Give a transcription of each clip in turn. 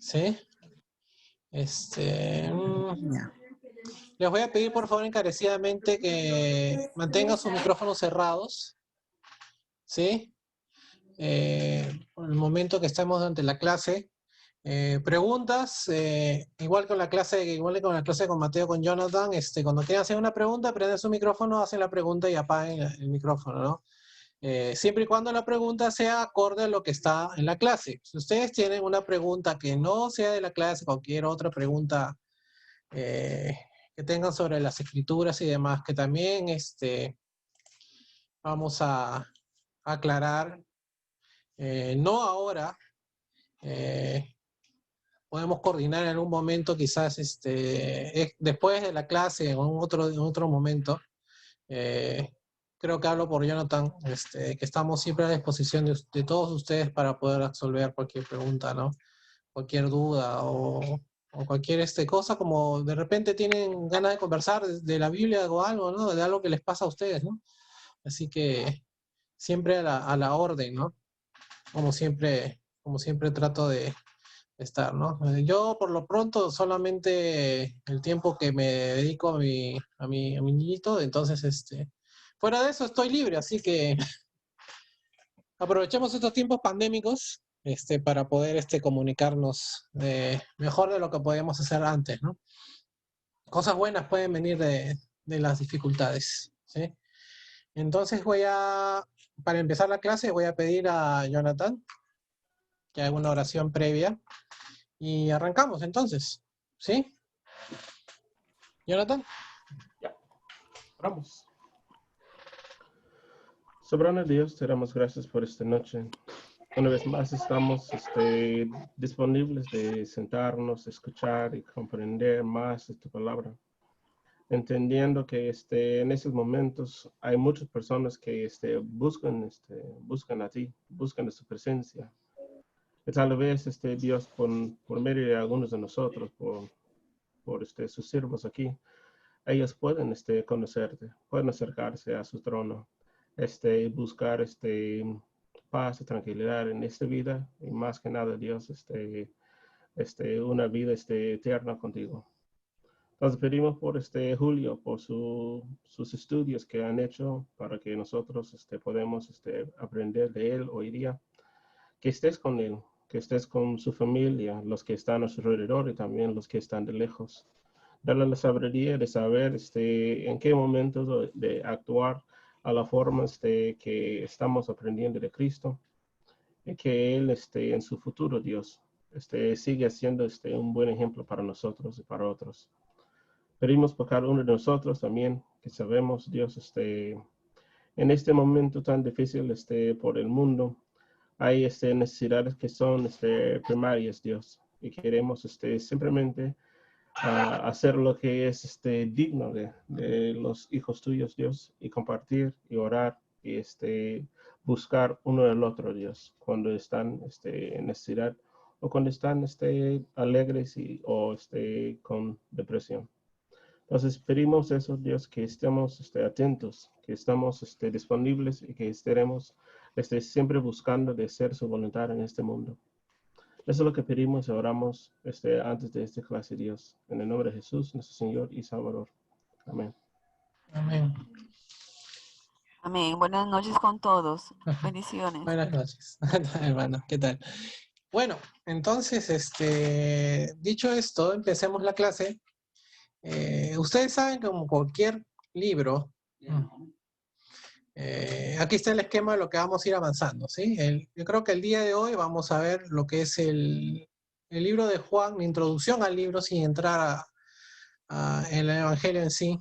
¿Sí? Ya. Les voy a pedir por favor encarecidamente que mantengan sus micrófonos cerrados, ¿sí? Por el momento que estamos durante la clase. Preguntas, igual con la clase con Mateo, con Jonathan, cuando quieran hacer una pregunta, prenden su micrófono, hacen la pregunta y apaguen el micrófono, ¿no? Siempre y cuando la pregunta sea acorde a lo que está en la clase. Si ustedes tienen una pregunta que no sea de la clase, cualquier otra pregunta que tengan sobre las escrituras y demás, que también vamos a aclarar, no ahora, podemos coordinar en un momento, quizás después de la clase, en otro momento. Creo que hablo por Jonathan, que estamos siempre a disposición de todos ustedes para poder resolver cualquier pregunta, ¿no? Cualquier duda o cualquier cosa, como de repente tienen ganas de conversar de la Biblia o algo, ¿no? De algo que les pasa a ustedes, ¿no? Así que siempre a la orden, ¿no? Como siempre trato de estar, ¿no? Yo por lo pronto solamente el tiempo que me dedico a mi niñito, entonces fuera de eso estoy libre, así que aprovechemos estos tiempos pandémicos para poder comunicarnos mejor de lo que podíamos hacer antes, ¿no? Cosas buenas pueden venir de las dificultades, ¿sí? Entonces para empezar la clase, voy a pedir a Jonathan que haga una oración previa y arrancamos entonces, ¿sí? Jonathan. Ya, oramos. Soberano Dios, te damos gracias por esta noche. Una vez más estamos disponibles de sentarnos, escuchar y comprender más de tu palabra. Entendiendo que en esos momentos hay muchas personas que buscan a ti, buscan de su presencia. Y tal vez, Dios, por medio de algunos de nosotros, por sus siervos aquí, ellos pueden conocerte, pueden acercarse a su trono, buscar paz y tranquilidad en esta vida y más que nada, Dios, una vida eterna contigo. Entonces pedimos por Julio, por sus estudios que han hecho para que nosotros podamos aprender de él hoy día. Que estés con él, que estés con su familia, los que están a su alrededor y también los que están de lejos. Darle la sabiduría de saber en qué momento de actuar a la forma que estamos aprendiendo de Cristo y que Él en su futuro, Dios, sigue siendo un buen ejemplo para nosotros y para otros. Pedimos por cada uno de nosotros también, que sabemos, Dios, en este momento tan difícil por el mundo, hay necesidades que son primarias, Dios, y queremos simplemente hacer lo que es digno de los hijos tuyos, Dios, y compartir y orar y buscar uno del otro, Dios, cuando están en necesidad o cuando están alegres o con depresión. Entonces pedimos eso, Dios, que estemos atentos, que estamos disponibles y que estaremos siempre buscando de hacer su voluntad en este mundo. Eso es lo que pedimos y oramos antes de esta clase, Dios. En el nombre de Jesús, nuestro Señor y Salvador. Amén. Amén. Amén. Buenas noches con todos. Bendiciones. Buenas noches, hermano. ¿Qué tal? Bueno, entonces, dicho esto, empecemos la clase. Ustedes saben que como cualquier libro, aquí está el esquema de lo que vamos a ir avanzando, ¿sí? Yo creo que el día de hoy vamos a ver lo que es el libro de Juan, la introducción al libro, sin entrar en el Evangelio en sí.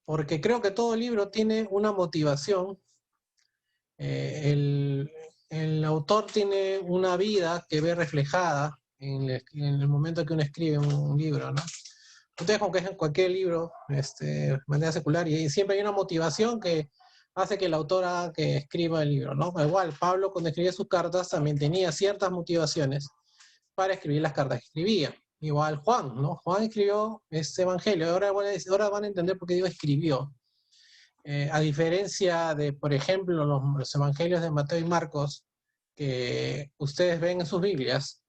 Porque creo que todo libro tiene una motivación. El autor tiene una vida que ve reflejada en el momento que uno escribe un libro, ¿no? Ustedes como que en cualquier libro, de manera secular, y siempre hay una motivación que hace que el autor haga que escriba el libro, ¿no? Igual, Pablo cuando escribía sus cartas también tenía ciertas motivaciones para escribir las cartas que escribía. Igual Juan, ¿no? Juan escribió este evangelio. Ahora van a entender por qué digo escribió. A diferencia de, por ejemplo, los evangelios de Mateo y Marcos, que ustedes ven en sus Biblias,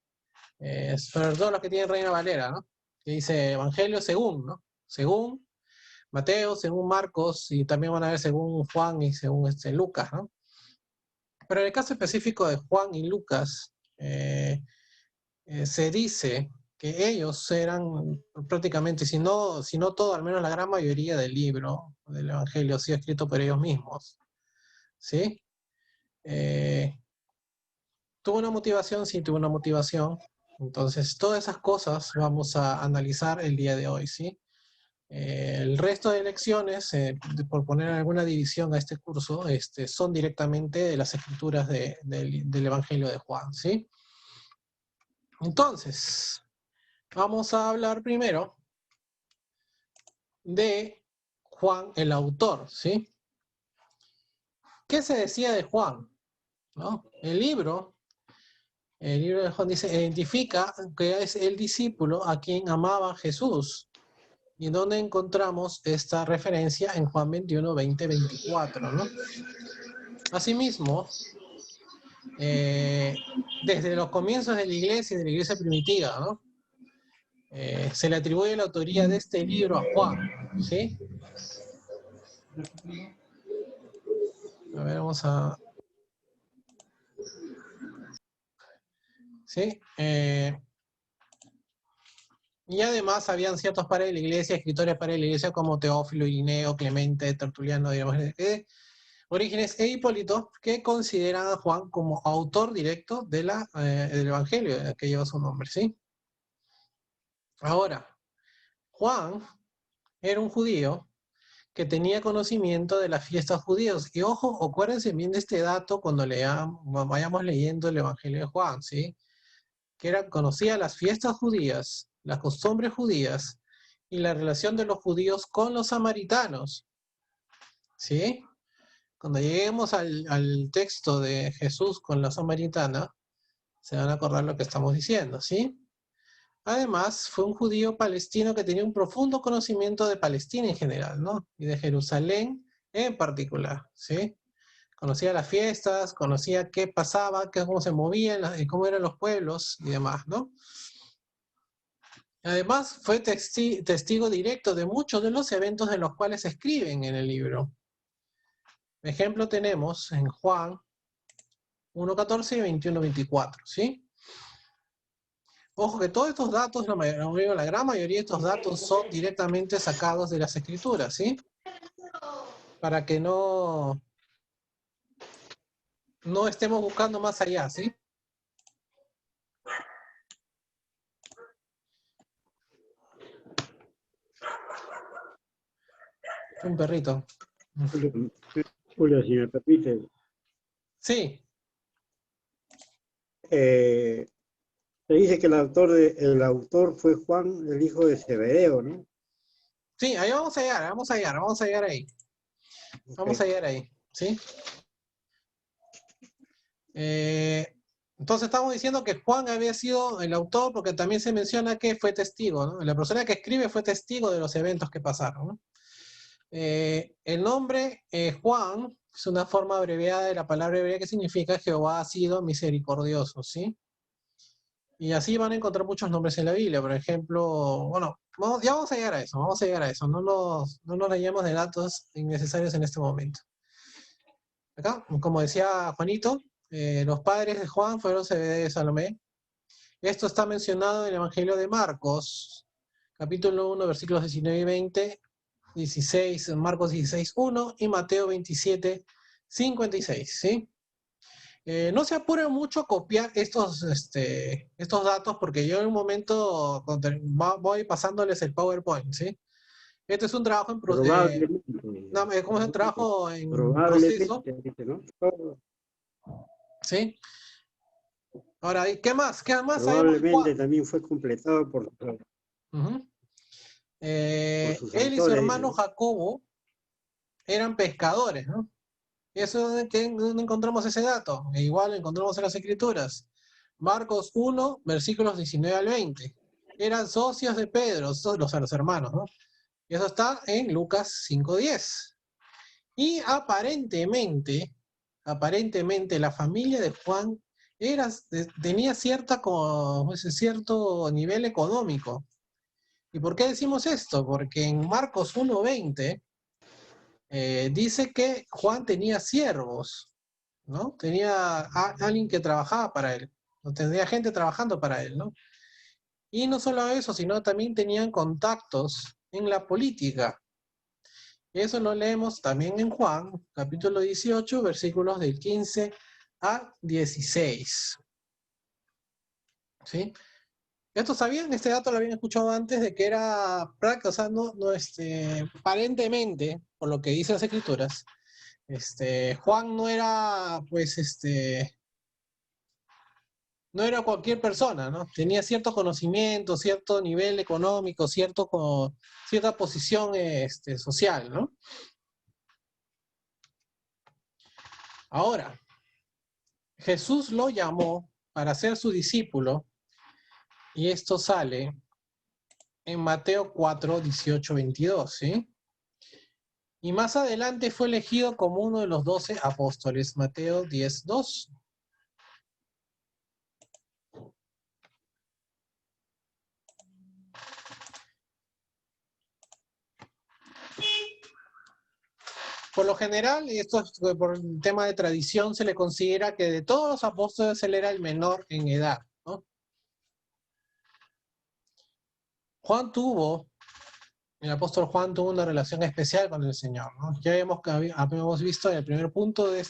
sobre todo los que tienen Reina Valera, ¿no? Que dice Evangelio según, ¿no? Según Mateo, según Marcos, y también van a ver según Juan y según Lucas, ¿no? Pero en el caso específico de Juan y Lucas, se dice que ellos eran prácticamente, si no todo, al menos la gran mayoría del libro, del Evangelio, ha sido escrito por ellos mismos, ¿sí? ¿Tuvo una motivación? Sí, tuvo una motivación. Entonces, todas esas cosas vamos a analizar el día de hoy, ¿sí? El resto de lecciones, por poner alguna división a este curso, son directamente de las escrituras del Evangelio de Juan, ¿sí? Entonces, vamos a hablar primero de Juan, el autor, ¿sí? ¿Qué se decía de Juan? ¿No? El libro de Juan dice, identifica que es el discípulo a quien amaba Jesús. ¿Y en dónde encontramos esta referencia? En Juan 21, 20, 24, ¿no? Asimismo, desde los comienzos de la iglesia primitiva, ¿no? Se le atribuye la autoría de este libro a Juan, ¿sí? A ver, vamos a... ¿Sí? Y además habían ciertos padres de la iglesia, escritores padres de la iglesia como Teófilo, Irineo, Clemente, Tertuliano, digamos, Orígenes e Hipólito, que consideran a Juan como autor directo del Evangelio que lleva su nombre, ¿sí? Ahora, Juan era un judío que tenía conocimiento de las fiestas judías. Y ojo, acuérdense bien de este dato cuando vayamos leyendo el Evangelio de Juan, ¿sí? Que conocía las fiestas judías, las costumbres judías y la relación de los judíos con los samaritanos, ¿sí? Cuando lleguemos al texto de Jesús con la samaritana, se van a acordar lo que estamos diciendo, ¿sí? Además, fue un judío palestino que tenía un profundo conocimiento de Palestina en general, ¿no? Y de Jerusalén en particular, ¿sí? Conocía las fiestas, conocía qué pasaba, cómo se movían, cómo eran los pueblos y demás, ¿no? Además, fue testigo directo de muchos de los eventos de los cuales se escriben en el libro. Ejemplo tenemos en Juan 1.14 y 21.24, ¿sí? Ojo que todos estos datos, la gran mayoría de estos datos son directamente sacados de las escrituras, ¿sí? Para que no estemos buscando más allá, ¿sí? Un perrito. Julio, si me permite. Sí. Se dice que el autor fue Juan, el hijo de Zebedeo, ¿no? Sí, ahí vamos a llegar ahí. Okay. Vamos a llegar ahí, ¿sí? Entonces estamos diciendo que Juan había sido el autor porque también se menciona que fue testigo, ¿no? La persona que escribe fue testigo de los eventos que pasaron, ¿no? El nombre Juan es una forma abreviada de la palabra hebrea que significa Jehová ha sido misericordioso, ¿sí? Y así van a encontrar muchos nombres en la Biblia. Por ejemplo, bueno, ya vamos a llegar a eso. No nos rayemos de datos innecesarios en este momento. Acá, como decía Juanito, los padres de Juan fueron Zebedeo y Salomé. Esto está mencionado en el Evangelio de Marcos, capítulo 1, versículos 19 y 20, 16, Marcos 16, 1 y Mateo 27, 56, ¿sí? No se apuren mucho a copiar estos datos porque yo en un momento voy pasándoles el PowerPoint, ¿sí? Este es un trabajo en proceso. ¿Cómo es un trabajo en proceso? ¿No? ¿Sí? Ahora, ¿qué más? ¿Qué más Probablemente también fue completado por sus él y su autores, hermano ¿no? Jacobo eran pescadores, ¿no? ¿Y eso dónde encontramos ese dato? Igual lo encontramos en las Escrituras. Marcos 1, versículos 19 al 20. Eran socios de Pedro, los hermanos, ¿no? Y eso está en Lucas 5:10. Y aparentemente, la familia de Juan tenía cierto nivel económico. ¿Y por qué decimos esto? Porque en Marcos 1:20 dice que Juan tenía siervos, ¿no? Tenía alguien que trabajaba para él, no tenía gente trabajando para él, ¿no? Y no solo eso, sino también tenían contactos en la política. Eso lo leemos también en Juan, capítulo 18, versículos del 15 a 16. ¿Sí? ¿Esto sabían? Este dato lo habían escuchado antes de que era práctico, o sea, aparentemente, por lo que dicen las escrituras, Juan no era, pues, no era cualquier persona, ¿no? Tenía cierto conocimiento, cierto nivel económico, cierta posición, social, ¿no? Ahora, Jesús lo llamó para ser su discípulo, y esto sale en Mateo 4, 18, 22, ¿sí? Y más adelante fue elegido como uno de los 12 apóstoles, Mateo 10, 2. Por lo general, y esto es por el tema de tradición, se le considera que de todos los apóstoles él era el menor en edad, ¿no? El apóstol Juan tuvo una relación especial con el Señor, ¿no? Ya habíamos visto en el primer punto de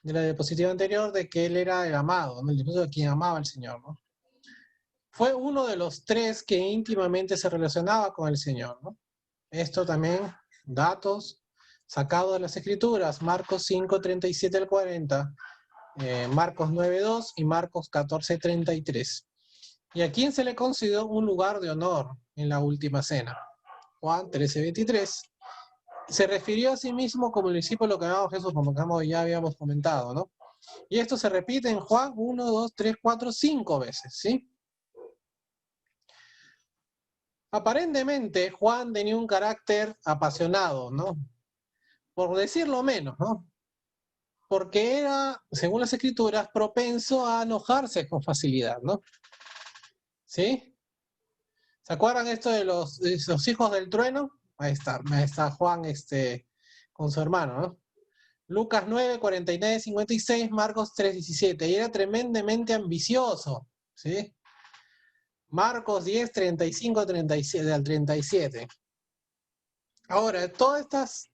la diapositiva anterior de que él era el amado, ¿no? El discípulo de quien amaba al Señor, ¿no? Fue uno de los 3 que íntimamente se relacionaba con el Señor, ¿no? Esto también, datos sacados de las Escrituras, Marcos 5, 37 al 40, Marcos 9, 2 y Marcos 14, 33. ¿Y a quién se le concedió un lugar de honor en la última cena? Juan 13, 23. Se refirió a sí mismo como el discípulo que amaba a Jesús, como ya habíamos comentado, ¿no? Y esto se repite en Juan 1, 2, 3, 4, 5 veces, ¿sí? Aparentemente, Juan tenía un carácter apasionado, ¿no? Por decirlo menos, ¿no? Porque era, según las escrituras, propenso a enojarse con facilidad, ¿no? ¿Sí? ¿Se acuerdan esto de los hijos del trueno? Ahí está Juan con su hermano, ¿no? Lucas 9, 49, 56, Marcos 3, 17. Y era tremendamente ambicioso, ¿sí? Marcos 10, 35, 37, al 37. Ahora, todas estas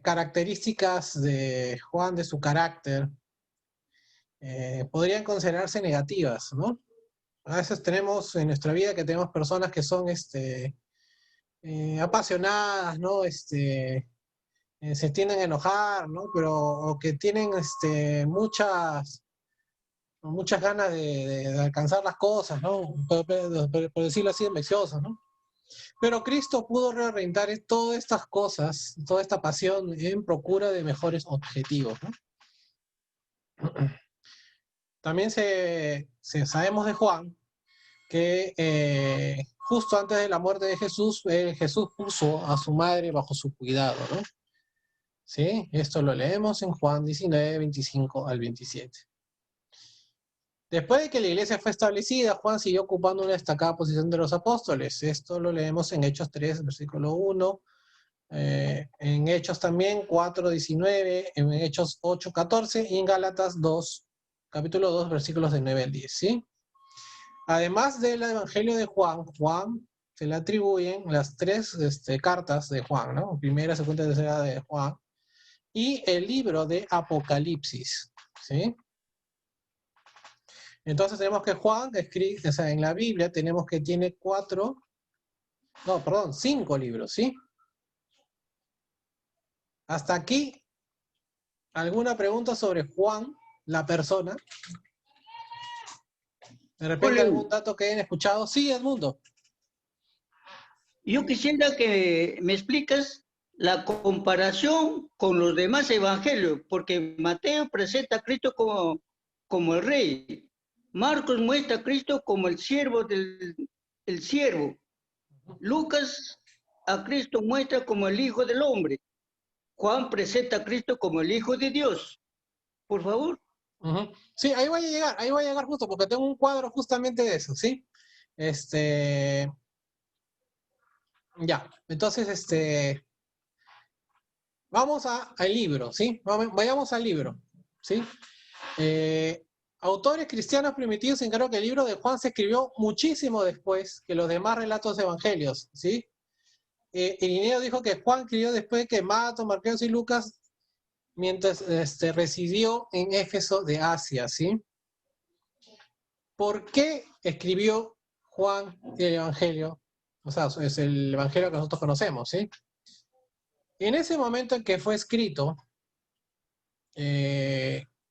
características de Juan, de su carácter, podrían considerarse negativas, ¿no? A veces tenemos en nuestra vida que tenemos personas que son apasionadas, ¿no? Se tienden a enojar, ¿no? O que tienen muchas ganas de alcanzar las cosas, ¿no? Por decirlo así, ambiciosos, ¿no? Pero Cristo pudo reorientar todas estas cosas, toda esta pasión en procura de mejores objetivos, ¿no? También sabemos de Juan que justo antes de la muerte de Jesús, Jesús puso a su madre bajo su cuidado, ¿no? ¿Sí? Esto lo leemos en Juan 19, 25 al 27. Después de que la iglesia fue establecida, Juan siguió ocupando una destacada posición de los apóstoles. Esto lo leemos en Hechos 3, versículo 1, en Hechos también 4, 19, en Hechos 8, 14 y en Gálatas 2, capítulo 2, versículos de 9 al 10, ¿sí? Además del Evangelio de Juan se le atribuyen las 3 cartas de Juan, ¿no? Primera, segunda y tercera de Juan, y el libro de Apocalipsis, ¿sí? Entonces tenemos que Juan escribe, o sea, en la Biblia tenemos que tiene 5 libros, ¿sí? Hasta aquí, ¿alguna pregunta sobre Juan, la persona? ¿De repente algún dato que hayan escuchado? Sí, Edmundo. Yo quisiera que me explicas la comparación con los demás evangelios, porque Mateo presenta a Cristo como el rey, Marcos muestra a Cristo como el siervo el siervo, Lucas a Cristo muestra como el Hijo del Hombre, Juan presenta a Cristo como el Hijo de Dios. por favor. Ujú. Sí, ahí voy a llegar justo, porque tengo un cuadro justamente de eso, ¿sí? Ya, entonces, vamos al libro, ¿sí? Vayamos al libro, ¿sí? Autores cristianos primitivos indicaron que el libro de Juan se escribió muchísimo después que los demás relatos evangelios, ¿sí? Irineo dijo que Juan escribió después que Marcos, Marcos y Lucas, mientras residió en Éfeso de Asia, ¿sí? ¿Por qué escribió Juan el Evangelio? O sea, es el Evangelio que nosotros conocemos, ¿sí? En ese momento en que fue escrito,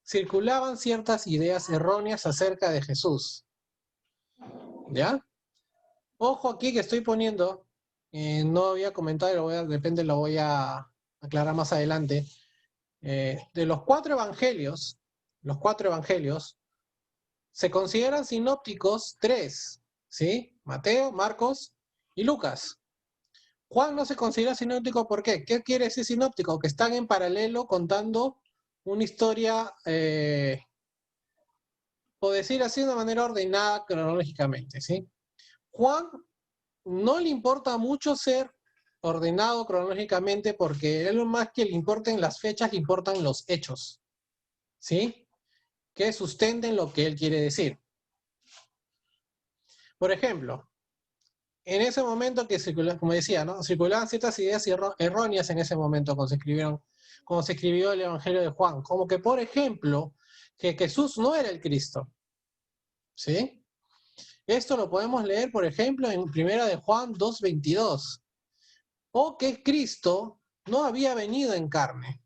circulaban ciertas ideas erróneas acerca de Jesús, ¿ya? Ojo aquí que estoy poniendo, no había comentado, de repente lo voy a aclarar más adelante. De los cuatro evangelios, se consideran sinópticos tres, ¿sí? Mateo, Marcos y Lucas. Juan no se considera sinóptico, ¿por qué? ¿Qué quiere decir sinóptico? Que están en paralelo contando una historia, por decir así, de una manera ordenada cronológicamente, ¿sí? Juan no le importa mucho ser ordenado cronológicamente porque él más que le importen las fechas, le importan los hechos, ¿sí? Que sustenten lo que él quiere decir. Por ejemplo, en ese momento que circulaban, como decía, ¿no? Circulaban ciertas ideas erróneas en ese momento cuando se escribió el Evangelio de Juan, como que, por ejemplo, que Jesús no era el Cristo, ¿sí? Esto lo podemos leer, por ejemplo, en 1 de Juan 2:22, o que Cristo no había venido en carne,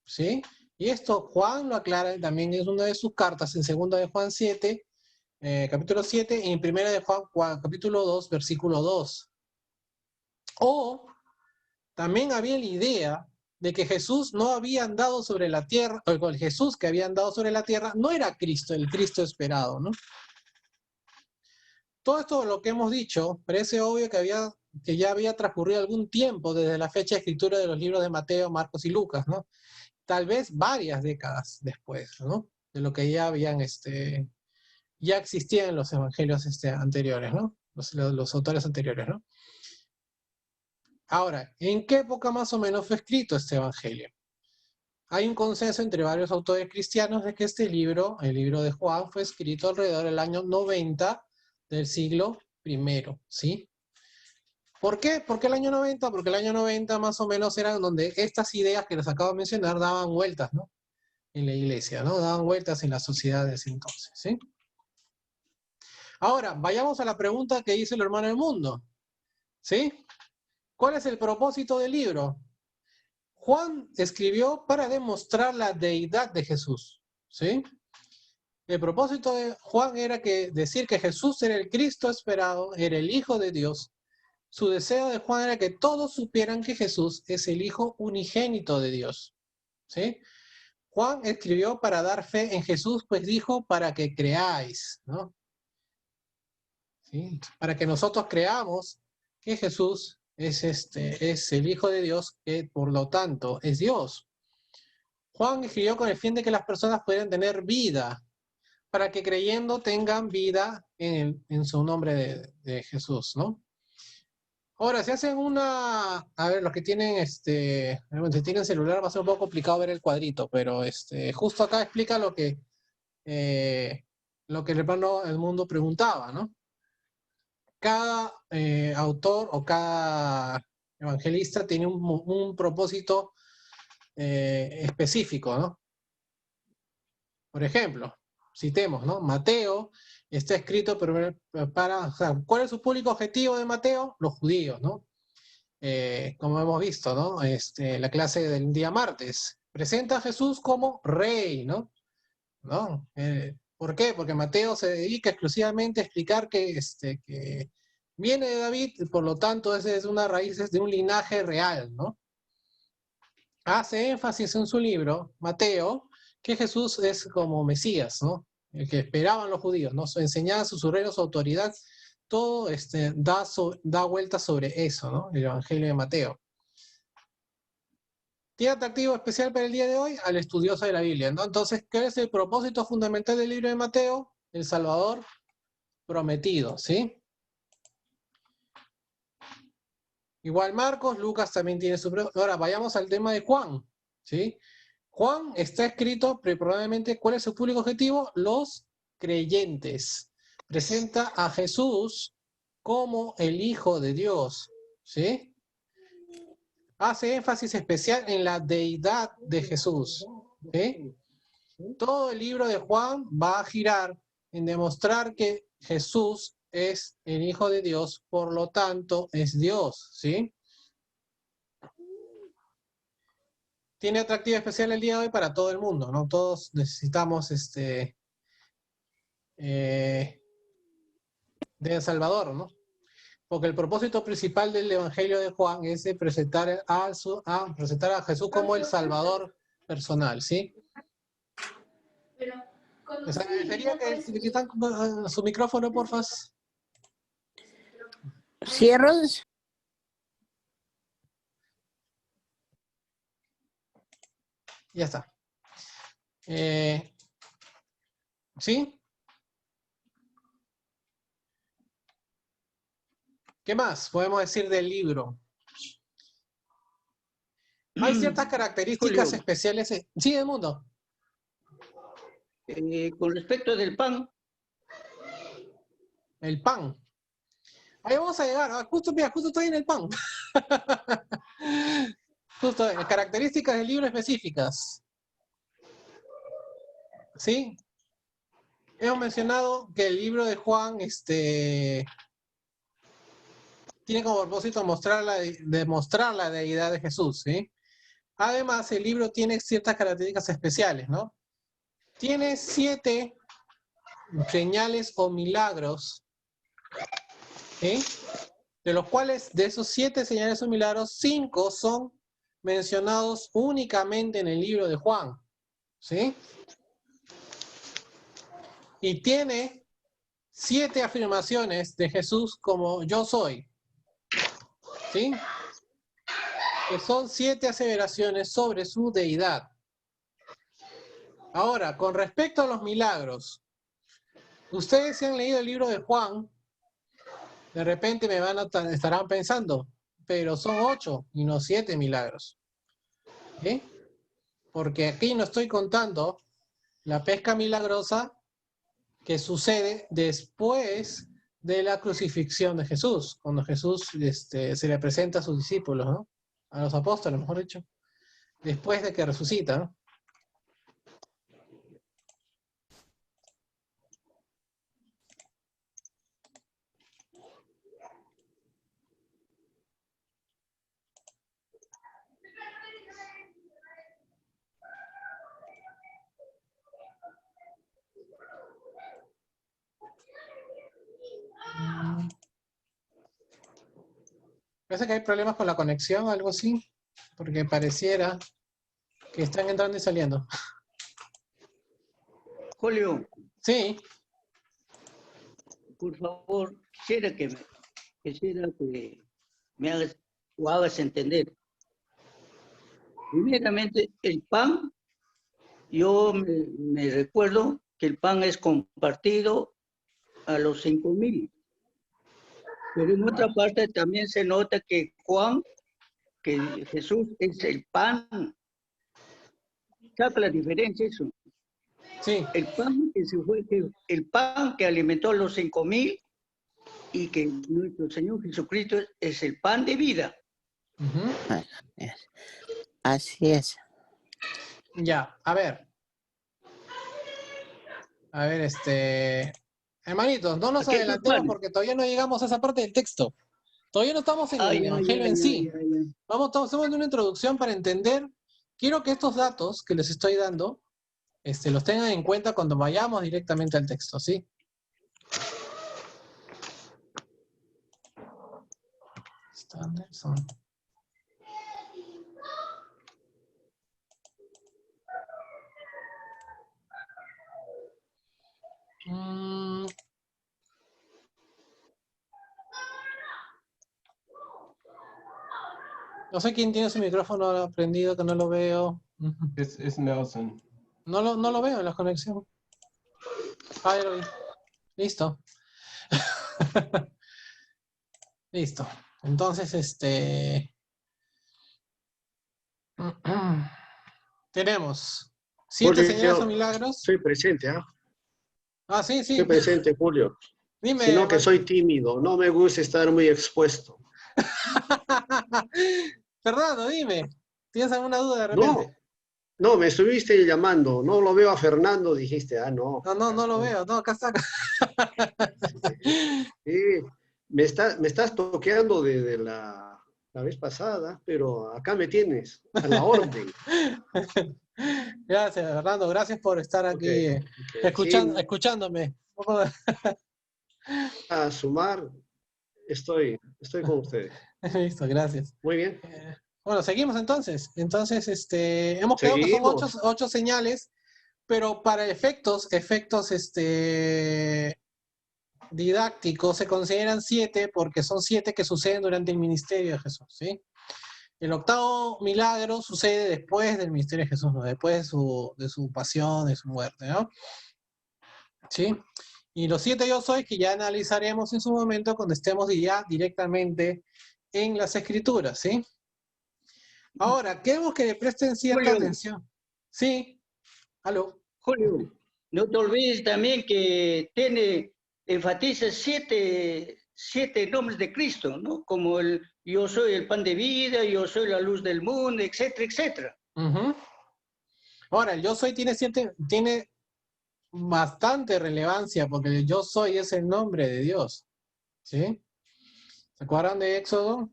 ¿sí? Y esto Juan lo aclara también en una de sus cartas, en 2 de Juan 7, capítulo 7, y en 1 de Juan, capítulo 2, versículo 2. O también había la idea de que Jesús no había andado sobre la tierra, o el Jesús que había andado sobre la tierra no era Cristo, el Cristo esperado, ¿no? Todo esto lo que hemos dicho parece obvio que ya había transcurrido algún tiempo desde la fecha de escritura de los libros de Mateo, Marcos y Lucas, ¿no? Tal vez varias décadas después, ¿no? De lo que ya habían, ya existían en los evangelios anteriores, ¿no? Los autores anteriores, ¿no? Ahora, ¿en qué época más o menos fue escrito este evangelio? Hay un consenso entre varios autores cristianos de que este libro, el libro de Juan, fue escrito alrededor del año 90 del siglo I, ¿sí? ¿Por qué? ¿Por qué el año 90? Porque el año 90 más o menos era donde estas ideas que les acabo de mencionar daban vueltas, ¿no? En la iglesia, ¿no? Daban vueltas en la sociedad de ese entonces, ¿sí? Ahora, vayamos a la pregunta que hizo el hermano del mundo, ¿sí? ¿Cuál es el propósito del libro? Juan escribió para demostrar la deidad de Jesús, ¿sí? El propósito de Juan era decir que Jesús era el Cristo esperado, era el Hijo de Dios. Su deseo de Juan era que todos supieran que Jesús es el Hijo unigénito de Dios, ¿sí? Juan escribió para dar fe en Jesús, pues dijo, para que creáis, ¿no? ¿Sí? Para que nosotros creamos que Jesús es el Hijo de Dios, que por lo tanto es Dios. Juan escribió con el fin de que las personas pudieran tener vida, para que creyendo tengan vida en su nombre de Jesús, ¿no? Ahora, si hacen a ver, los que tienen, si tienen celular va a ser un poco complicado ver el cuadrito, pero justo acá explica lo que el hermano del mundo preguntaba, ¿no? Cada autor o cada evangelista tiene un propósito específico, ¿no? Por ejemplo, citemos, ¿no? Mateo está escrito o sea, ¿cuál es su público objetivo de Mateo? Los judíos, ¿no? Como hemos visto, ¿no? La clase del día martes. Presenta a Jesús como rey, ¿no? ¿No? ¿Por qué? Porque Mateo se dedica exclusivamente a explicar que viene de David, y por lo tanto esa es una raíz de un linaje real, ¿no? Hace énfasis en su libro, Mateo, que Jesús es como Mesías, ¿no? El que esperaban los judíos, ¿no? Su enseñanza, su reino, su autoridad, todo da vuelta sobre eso, ¿no? El Evangelio de Mateo. tiene atractivo especial para el día de hoy al estudioso de la Biblia, ¿no? Entonces, ¿qué es el propósito fundamental del libro de Mateo? El Salvador prometido, ¿sí? Igual Marcos, Lucas también tiene su... Ahora, vayamos al tema de Juan, ¿sí? Juan está escrito, probablemente, ¿cuál es su público objetivo? Los creyentes. Presenta a Jesús como el Hijo de Dios, ¿sí? Hace énfasis especial en la deidad de Jesús, ¿sí? Todo el libro de Juan va a girar en demostrar que Jesús es el Hijo de Dios, por lo tanto es Dios, ¿sí? Tiene atractivo especial el día de hoy para todo el mundo, ¿no? Todos necesitamos de El Salvador, ¿no? Porque el propósito principal del Evangelio de Juan es de presentar a Jesús como el Salvador personal, ¿sí? Me agradecería que si le quitan su micrófono, porfa. ¿Cierro? Ya está. ¿Sí? ¿Qué más podemos decir del libro? Hay ciertas características Julio, especiales. Sí, Edmundo. con respecto del pan, El pan. Ahí vamos a llegar. Justo, mira, justo estoy en el pan. Justo, características del libro específicas. ¿Sí? Hemos mencionado que el libro de Juan tiene como propósito demostrar la deidad de Jesús, ¿sí? Además, el libro tiene ciertas características especiales, ¿no? Tiene 7 señales o milagros, ¿sí? De los cuales, de esos 7 señales o milagros, 5 son mencionados únicamente en el libro de Juan, ¿sí? Y tiene 7 afirmaciones de Jesús como yo soy, ¿sí? Que son 7 aseveraciones sobre su deidad. Ahora, con respecto a los milagros, ustedes si han leído el libro de Juan, de repente estarán pensando, pero son 8 y no 7 milagros, ¿sí? Porque aquí no estoy contando la pesca milagrosa que sucede después de la crucifixión de Jesús, cuando Jesús se le presenta a sus discípulos, ¿no? A los apóstoles, mejor dicho, después de que resucita, ¿no? Parece que hay problemas con la conexión, algo así, porque pareciera que están entrando y saliendo. Julio, Sí, por favor, quisiera que me hagas o hagas entender. Primeramente, el pan, yo me recuerdo que el pan es compartido a los 5,000. Pero en otra parte también se nota que Jesús es el pan. ¿Saca la diferencia eso? sí. El pan que alimentó a los 5,000 y que nuestro Señor Jesucristo es el pan de vida. Uh-huh. Así es. Ya, a ver. Hermanitos, no nos Aquí hay dos adelantemos panes. porque todavía no llegamos a esa parte del texto. Todavía no estamos en el Evangelio en sí. Estamos en una introducción para entender. Quiero que estos datos que les estoy dando, los tengan en cuenta cuando vayamos directamente al texto, ¿sí? Standardson. No sé quién tiene su micrófono prendido, que no lo veo. Es Nelson. No lo veo en la conexión. Ah, ya lo vi. Listo. Listo. Entonces, tenemos 7 señales o Julio, milagros. estoy presente, ¿ah? Ah, sí, Estoy sí. presente, Julio. Dime. Sino que soy tímido, no me gusta estar muy expuesto. Fernando, dime. ¿Tienes alguna duda de repente? No, me estuviste llamando, no lo veo a Fernando, dijiste, no. No lo veo. No, acá está. Sí, me estás toqueando desde la vez pasada, pero acá me tienes, a la orden. Gracias, Fernando. Gracias por estar aquí Sí, escuchándome. a sumar, estoy con ustedes. Listo, gracias. Muy bien. Bueno, seguimos entonces. Entonces, hemos quedado que son Seguimos. 8 señales, pero para efectos didácticos se consideran 7 porque son 7 que suceden durante el ministerio de Jesús, ¿sí? El octavo milagro sucede después del ministerio de Jesús, ¿no? Después de su pasión, de su muerte, ¿no? ¿Sí? Y los 7 yo soy que ya analizaremos en su momento cuando estemos ya directamente en las escrituras, ¿sí? Ahora, queremos que le presten cierta Julio. atención. Sí, aló. Julio, no te olvides también que enfatiza siete nombres de Cristo, ¿no? Como el yo soy el pan de vida, yo soy la luz del mundo, etcétera, etcétera. Ahora, el yo soy tiene bastante relevancia porque el yo soy es el nombre de Dios, ¿sí? ¿Se acuerdan de Éxodo?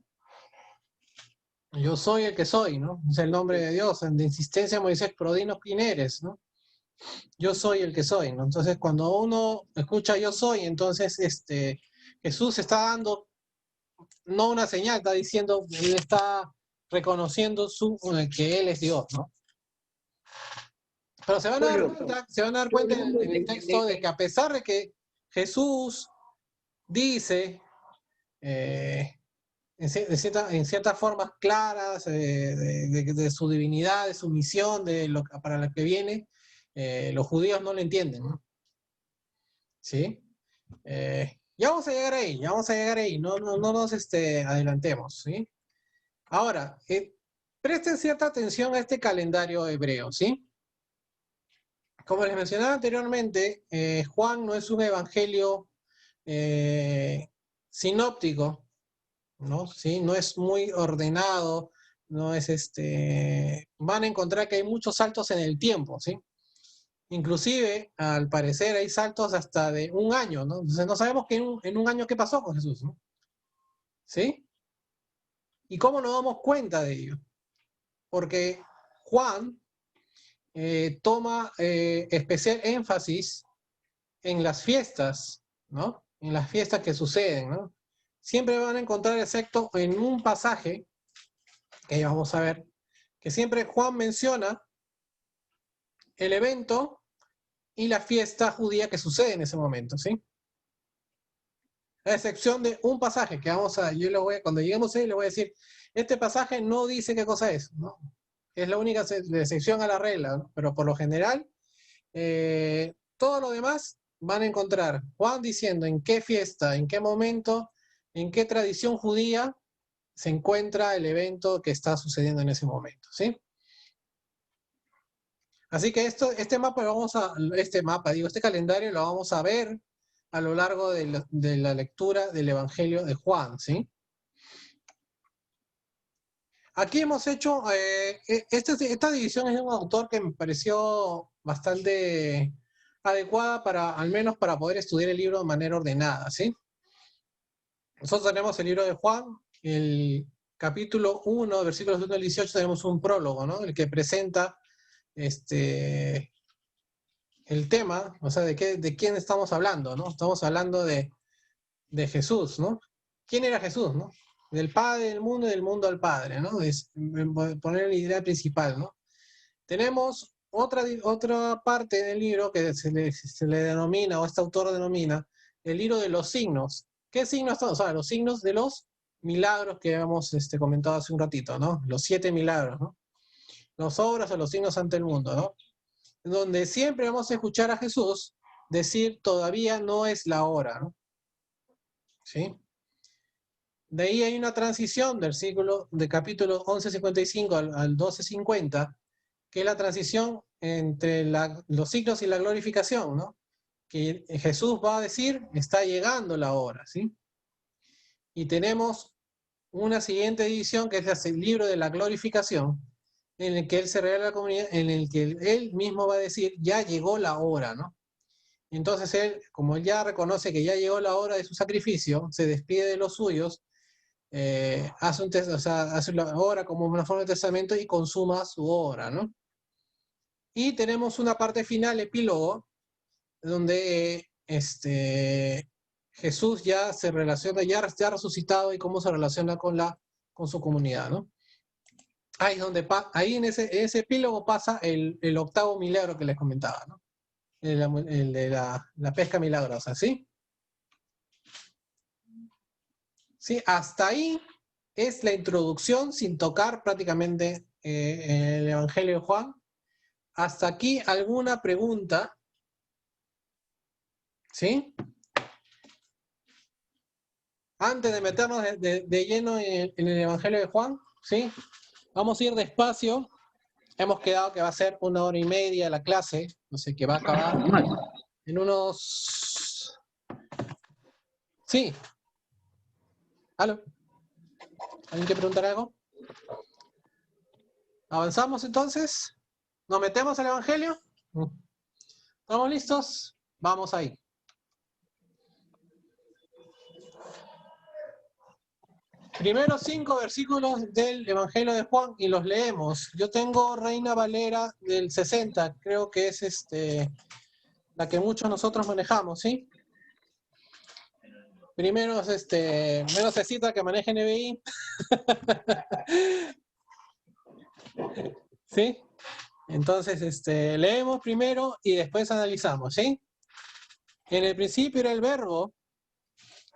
Yo soy el que soy, ¿no? Es el nombre de Dios. En de insistencia Moisés, prodinos quién eres, ¿no? Yo soy el que soy, ¿no? Entonces, cuando uno escucha yo soy, entonces Jesús está dando, no una señal, está diciendo, él está reconociendo que él es Dios, ¿no? Pero se van a dar cuenta en el texto de que a pesar de que Jesús dice en ciertas formas claras de su divinidad, de su misión, para la que viene, los judíos no lo entienden, ¿no? ¿Sí? Ya vamos a llegar ahí, no nos adelantemos, ¿sí? Ahora, presten cierta atención a este calendario hebreo, ¿sí? Como les mencionaba anteriormente, Juan no es un evangelio sinóptico, ¿no? ¿Sí? No es muy ordenado, no es van a encontrar que hay muchos saltos en el tiempo, ¿sí? Inclusive, al parecer, hay saltos hasta de un año, ¿no? Entonces no sabemos en un año qué pasó con Jesús, ¿no? ¿Sí? ¿Y cómo nos damos cuenta de ello? Porque Juan toma especial énfasis en las fiestas, ¿no? En las fiestas que suceden, ¿no? Siempre van a encontrar, excepto en un pasaje, que vamos a ver, que siempre Juan menciona el evento y la fiesta judía que sucede en ese momento, ¿sí? A excepción de un pasaje que cuando lleguemos ahí le voy a decir, este pasaje no dice qué cosa es, ¿no? Es la única excepción a la regla, ¿no? Pero por lo general, todo lo demás van a encontrar Juan diciendo en qué fiesta, en qué momento, en qué tradición judía se encuentra el evento que está sucediendo en ese momento, ¿sí? Así que este calendario lo vamos a ver a lo largo de la lectura del Evangelio de Juan, ¿sí? Aquí hemos hecho, esta división es de un autor que me pareció bastante adecuada al menos para poder estudiar el libro de manera ordenada, ¿sí? Nosotros tenemos el libro de Juan, el capítulo 1, versículos 1 al 18, tenemos un prólogo, ¿no? El que presenta el tema, o sea, de quién estamos hablando, ¿no? Estamos hablando de Jesús, ¿no? ¿Quién era Jesús, no? Del Padre del mundo y del mundo al Padre, ¿no? Es poner la idea principal, ¿no? Tenemos otra parte del libro que se le denomina, o este autor denomina, el libro de los signos. ¿Qué signos son? O sea, los signos de los milagros que hemos comentado hace un ratito, ¿no? Los 7 milagros, ¿no? Las obras o los signos ante el mundo, ¿no? Donde siempre vamos a escuchar a Jesús decir, todavía no es la hora, ¿no? ¿Sí? De ahí hay una transición de capítulo 11:55 al 12:50, que es la transición entre los signos y la glorificación, ¿no? Que Jesús va a decir, está llegando la hora, ¿sí? Y tenemos una siguiente edición, que es el libro de la glorificación, en el que Él se revela a la comunidad, en el que Él mismo va a decir, ya llegó la hora, ¿no? Entonces Él, como Él ya reconoce que ya llegó la hora de su sacrificio, se despide de los suyos, hace la obra como una forma de testamento y consuma su obra, ¿no? Y tenemos una parte final, epílogo, donde Jesús ya se relaciona, ya resucitado y cómo se relaciona con su comunidad, ¿no? Ahí en ese epílogo pasa el octavo milagro que les comentaba, ¿no? El de la pesca milagrosa, ¿sí? Sí, hasta ahí es la introducción sin tocar prácticamente el Evangelio de Juan. Hasta aquí, ¿alguna pregunta? ¿Sí? Antes de meternos de lleno en el Evangelio de Juan, ¿sí? Vamos a ir despacio. Hemos quedado que va a ser 1 hora y media la clase. No sé, que va a acabar en unos... Sí. ¿Aló? ¿Alguien quiere preguntar algo? ¿Avanzamos entonces? ¿Nos metemos al Evangelio? ¿Estamos listos? Vamos ahí. Primeros 5 versículos del Evangelio de Juan y los leemos. Yo tengo Reina Valera del 60, creo que es la que muchos nosotros manejamos, ¿sí? Primero menos se cita que maneje NBI. ¿Sí? Entonces, leemos primero y después analizamos, ¿sí? En el principio era el Verbo,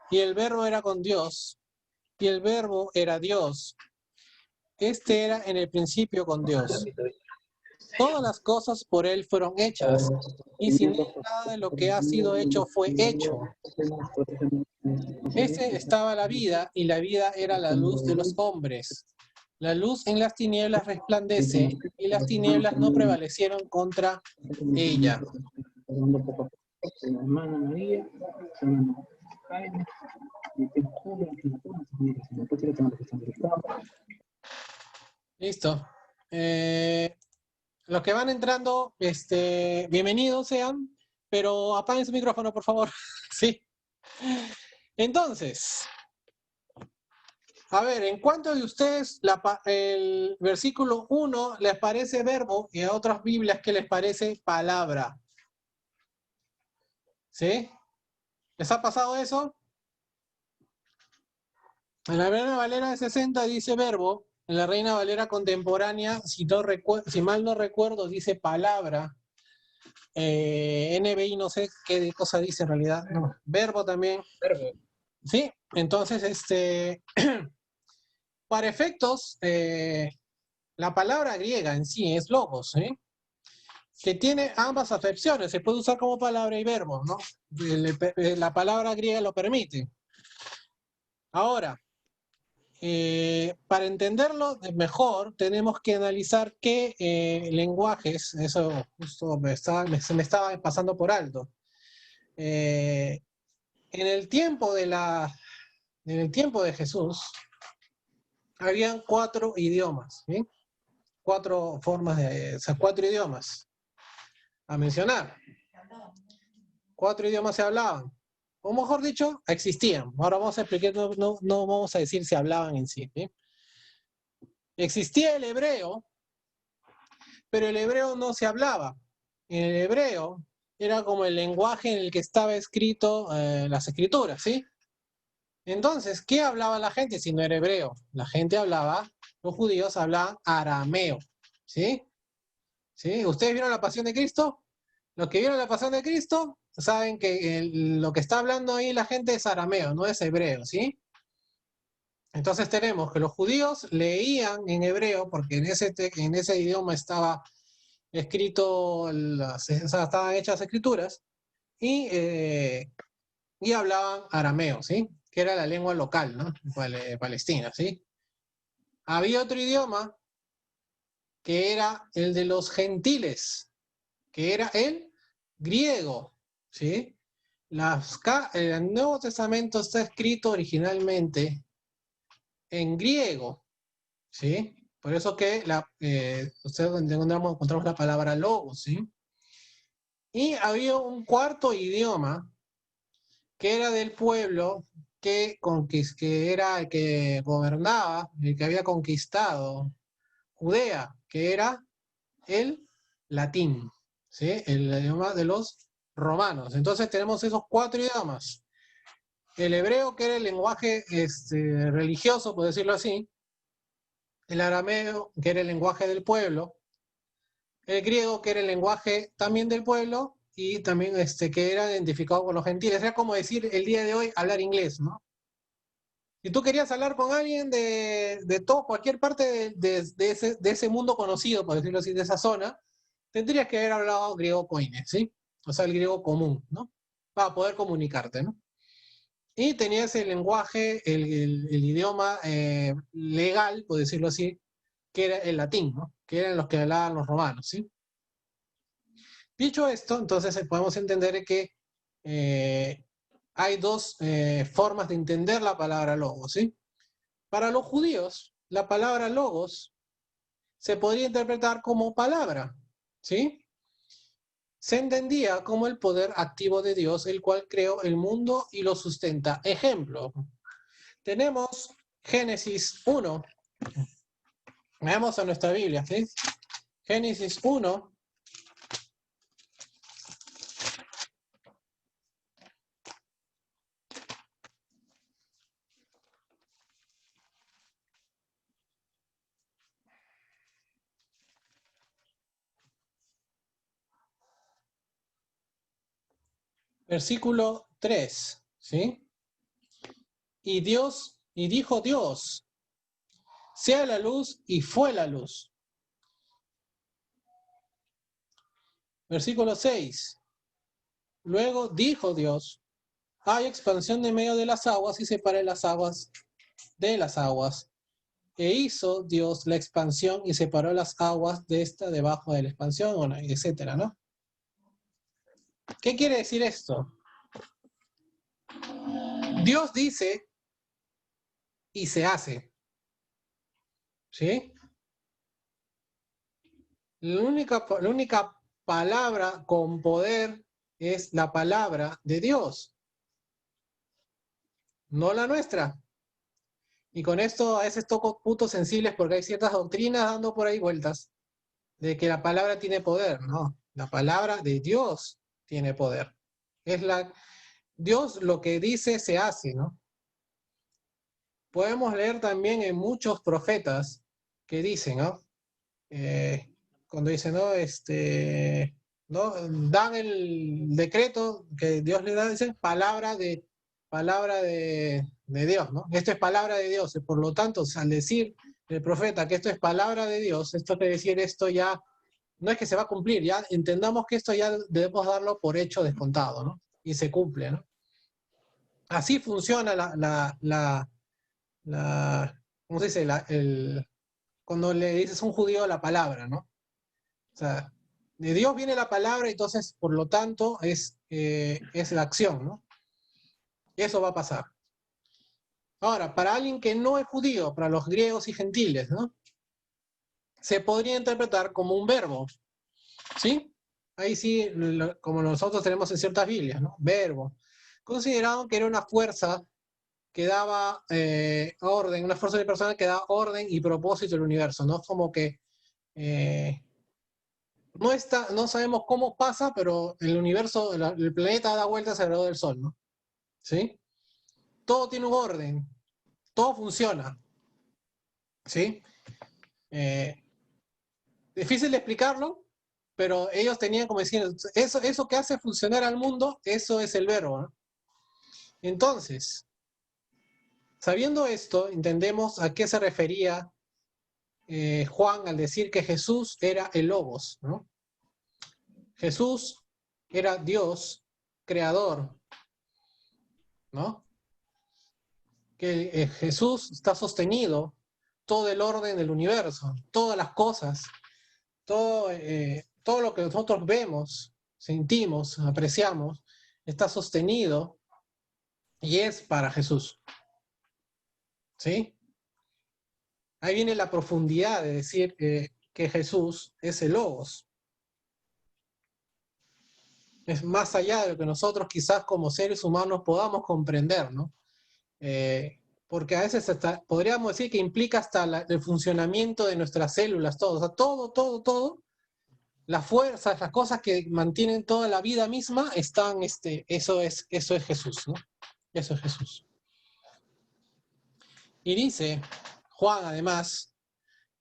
y el Verbo era con Dios, y el Verbo era Dios. Este era en el principio con Dios. Todas las cosas por Él fueron hechas, y sin Él nada de lo que ha sido hecho fue hecho. Ese estaba la vida, y la vida era la luz de los hombres. La luz en las tinieblas resplandece, y las tinieblas no prevalecieron contra ella. Listo. Los que van entrando, bienvenidos sean, pero apaguen su micrófono, por favor. Sí. Entonces, a ver, ¿en cuántos de ustedes el versículo 1 les parece verbo y a otras Biblias que les parece palabra? ¿Sí? ¿Les ha pasado eso? En la Reina Valera de 60 dice verbo, en la Reina Valera contemporánea, si mal no recuerdo, dice palabra. NBI no sé qué cosa dice en realidad. No, verbo también. Verbo. Sí, entonces, para efectos, la palabra griega en sí es logos, ¿sí? Que tiene ambas acepciones, se puede usar como palabra y verbo, ¿no? La palabra griega lo permite. Ahora, para entenderlo mejor, tenemos que analizar qué lenguajes, eso justo se me estaba pasando por alto. En el tiempo de Jesús, habían 4 idiomas, ¿sí? 4 formas o sea, 4 idiomas a mencionar. 4 idiomas se hablaban. O mejor dicho, existían. Ahora vamos a explicar, no vamos a decir si hablaban en sí, ¿sí? Existía el hebreo, pero el hebreo no se hablaba. El hebreo era como el lenguaje en el que estaba escrito las escrituras, ¿sí? Entonces, ¿qué hablaba la gente si no era hebreo? La gente hablaba, los judíos hablaban arameo, ¿sí? ¿Sí? ¿Ustedes vieron la Pasión de Cristo? Los que vieron la Pasión de Cristo saben que lo que está hablando ahí la gente es arameo, no es hebreo, ¿sí? Entonces tenemos que los judíos leían en hebreo, porque en ese idioma estaba escrito, estaban hechas escrituras, y hablaban arameo, ¿sí? Que era la lengua local, ¿no? Palestina, ¿sí? Había otro idioma que era el de los gentiles, que era el griego, ¿sí? El Nuevo Testamento está escrito originalmente en griego, ¿sí? Por eso que ustedes encontramos la palabra logos, ¿sí? Y había un cuarto idioma que era del pueblo que era el que gobernaba, el que había conquistado Judea, que era el latín, ¿sí? El idioma de los romanos. Entonces tenemos esos 4 idiomas. El hebreo, que era el lenguaje religioso, por decirlo así. El arameo, que era el lenguaje del pueblo. El griego, que era el lenguaje también del pueblo, y también que era identificado con los gentiles. Era como decir el día de hoy hablar inglés, ¿no? Si tú querías hablar con alguien de cualquier parte de ese mundo conocido, por decirlo así, de esa zona, tendrías que haber hablado griego koine, ¿sí? O sea, el griego común, ¿no? Para poder comunicarte, ¿no? Y tenías el lenguaje, el idioma legal, por decirlo así, que era el latín, ¿no? Que eran los que hablaban los romanos, ¿sí? Dicho esto, entonces podemos entender que hay 2 formas de entender la palabra logos, ¿sí? Para los judíos, la palabra logos se podría interpretar como palabra, ¿sí? Se entendía como el poder activo de Dios, el cual creó el mundo y lo sustenta. Ejemplo, tenemos Génesis 1. Veamos a nuestra Biblia, ¿sí? Génesis 1. Versículo 3, ¿sí? Y dijo Dios, sea la luz, y fue la luz. Versículo 6. Luego dijo Dios, hay expansión de medio de las aguas y separe las aguas de las aguas. E hizo Dios la expansión y separó las aguas de esta debajo de la expansión, etcétera, ¿no? ¿Qué quiere decir esto? Dios dice y se hace, ¿sí? La única palabra con poder es la palabra de Dios, no la nuestra. Y con esto a veces toco puntos sensibles porque hay ciertas doctrinas dando por ahí vueltas de que la palabra tiene poder. No, la palabra de Dios tiene poder. Dios lo que dice se hace, ¿no? Podemos leer también en muchos profetas que dicen, ¿no? Cuando dicen, ¿no? ¿no? Dan el decreto que Dios le da, dicen palabra de Dios, ¿no? Esto es palabra de Dios, y por lo tanto, al decir el profeta que esto es palabra de Dios, esto quiere decir esto ya, no es que se va a cumplir, ya entendamos que esto ya debemos darlo por hecho descontado, ¿no? Y se cumple, ¿no? Así funciona ¿cómo se dice? Cuando le dices a un judío la palabra, ¿no? O sea, de Dios viene la palabra, entonces, por lo tanto, es la acción, ¿no? Eso va a pasar. Ahora, para alguien que no es judío, para los griegos y gentiles, ¿no? Se podría interpretar como un verbo, ¿sí? Ahí sí, como nosotros tenemos en ciertas Biblias, ¿no? Verbo. Consideraron que era una fuerza que daba orden, una fuerza de persona que da orden y propósito al universo, ¿no? Como que no sabemos cómo pasa, pero el universo, el planeta da vueltas alrededor del Sol, ¿no? ¿Sí? Todo tiene un orden, todo funciona, ¿sí? Difícil de explicarlo, pero ellos tenían como decir, eso que hace funcionar al mundo, eso es el verbo, ¿no? Entonces, Sabiendo esto, entendemos a qué se refería Juan al decir que Jesús era el Logos, ¿no? Jesús era Dios, creador, ¿no? Que Jesús está sostenido todo el orden del universo, todas las cosas, todo lo que nosotros vemos, sentimos, apreciamos, está sostenido y es para Jesús. ¿Sí? Ahí viene la profundidad de decir que Jesús es el Logos. Es más allá de lo que nosotros quizás como seres humanos podamos comprender, ¿no? Porque a veces podríamos decir que implica hasta el funcionamiento de nuestras células, todo, o sea, todo, las fuerzas, las cosas que mantienen toda la vida misma, están, eso es Jesús, ¿no? Eso es Jesús. Y dice Juan, además,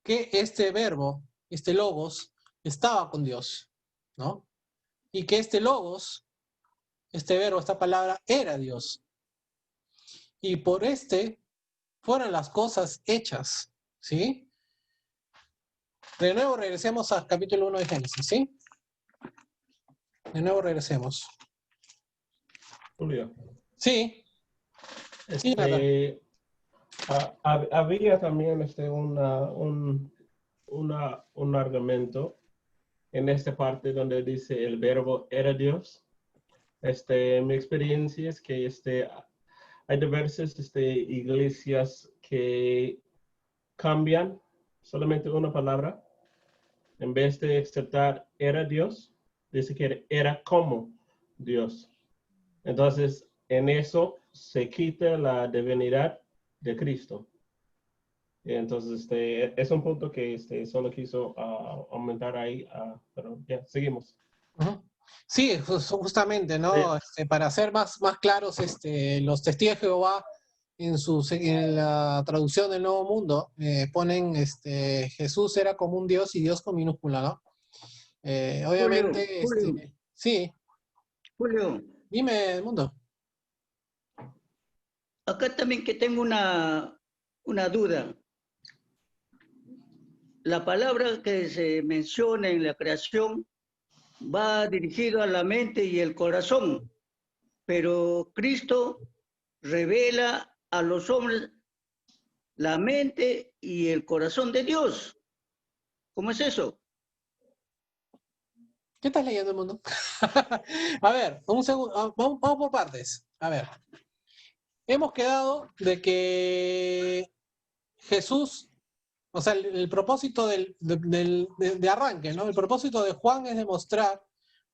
que este verbo, este logos, estaba con Dios, ¿no? Y que este logos, este verbo, esta palabra, era Dios. Y por fueron las cosas hechas, ¿sí? De nuevo regresemos al capítulo 1 de Génesis, ¿sí? De nuevo regresemos. Julio. Sí. Sí, Nathan. Había también un argumento en esta parte donde dice el verbo era Dios. Mi experiencia es que hay diversas iglesias que cambian solamente una palabra. En vez de aceptar era Dios, dice que era como Dios. Entonces, en eso se quita la divinidad de Cristo. Y entonces, es un punto que solo quiso aumentar ahí, pero ya, seguimos. Uh-huh. Sí, justamente, ¿no? Para ser más claros, los testigos de Jehová en la traducción del Nuevo Mundo ponen Jesús era como un Dios y Dios con minúscula, ¿no? Obviamente, Julio, sí. Julio, Dime, Mundo. acá también que tengo una duda. La palabra que se menciona en la creación va dirigido a la mente y el corazón, pero Cristo revela a los hombres la mente y el corazón de Dios. ¿Cómo es eso? ¿Qué estás leyendo, Mundo? A ver, un segundo, vamos por partes. A ver, hemos quedado de que Jesús, o sea, el propósito de arranque, ¿no? El propósito de Juan es demostrar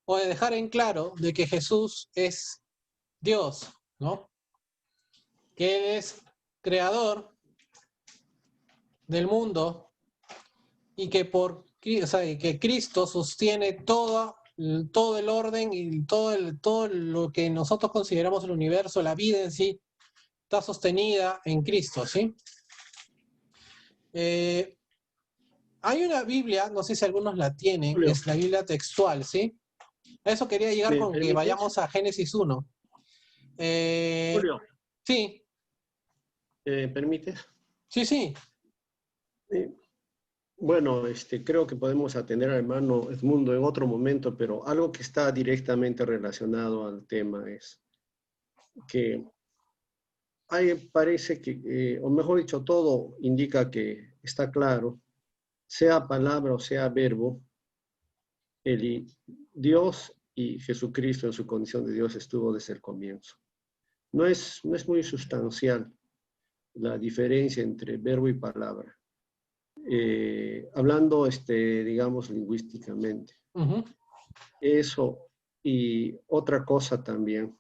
o de dejar en claro de que Jesús es Dios, ¿no? Que Él es creador del mundo y que que Cristo sostiene todo el orden y todo lo que nosotros consideramos el universo, la vida en sí, está sostenida en Cristo, ¿sí? Hay una Biblia, no sé si algunos la tienen, Julio. es la Biblia textual, ¿sí? A eso quería llegar ¿Me con que permites? vayamos a Génesis 1. Julio, Sí, ¿permites? sí. Bueno, creo que podemos atender al hermano Edmundo en otro momento, pero algo que está directamente relacionado al tema es que parece que, o mejor dicho, todo indica que está claro, sea palabra o sea verbo, Dios y Jesucristo en su condición de Dios estuvo desde el comienzo. No es muy sustancial la diferencia entre verbo y palabra. Hablando, digamos, lingüísticamente. Uh-huh. Eso, y otra cosa también,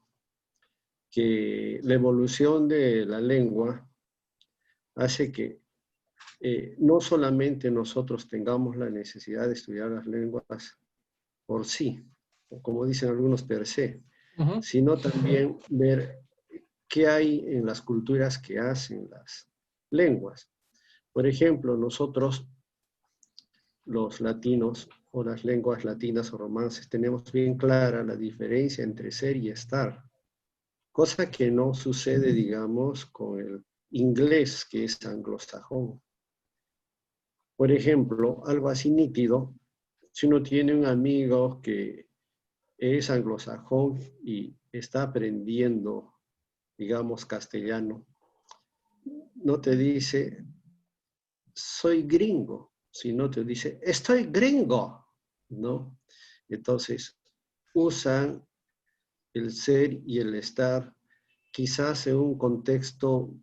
que la evolución de la lengua hace que no solamente nosotros tengamos la necesidad de estudiar las lenguas por sí, o como dicen algunos per se, Uh-huh. sino también ver qué hay en las culturas que hacen las lenguas. Por ejemplo, nosotros, los latinos, o las lenguas latinas o romances, tenemos bien clara la diferencia entre ser y estar, cosa que no sucede, digamos, con el inglés, que es anglosajón. Por ejemplo, algo así nítido, si uno tiene un amigo que es anglosajón y está aprendiendo, digamos, castellano, no te dice, soy gringo, sino te dice, estoy gringo, ¿no? Entonces, usan el ser y el estar, quizás en un contexto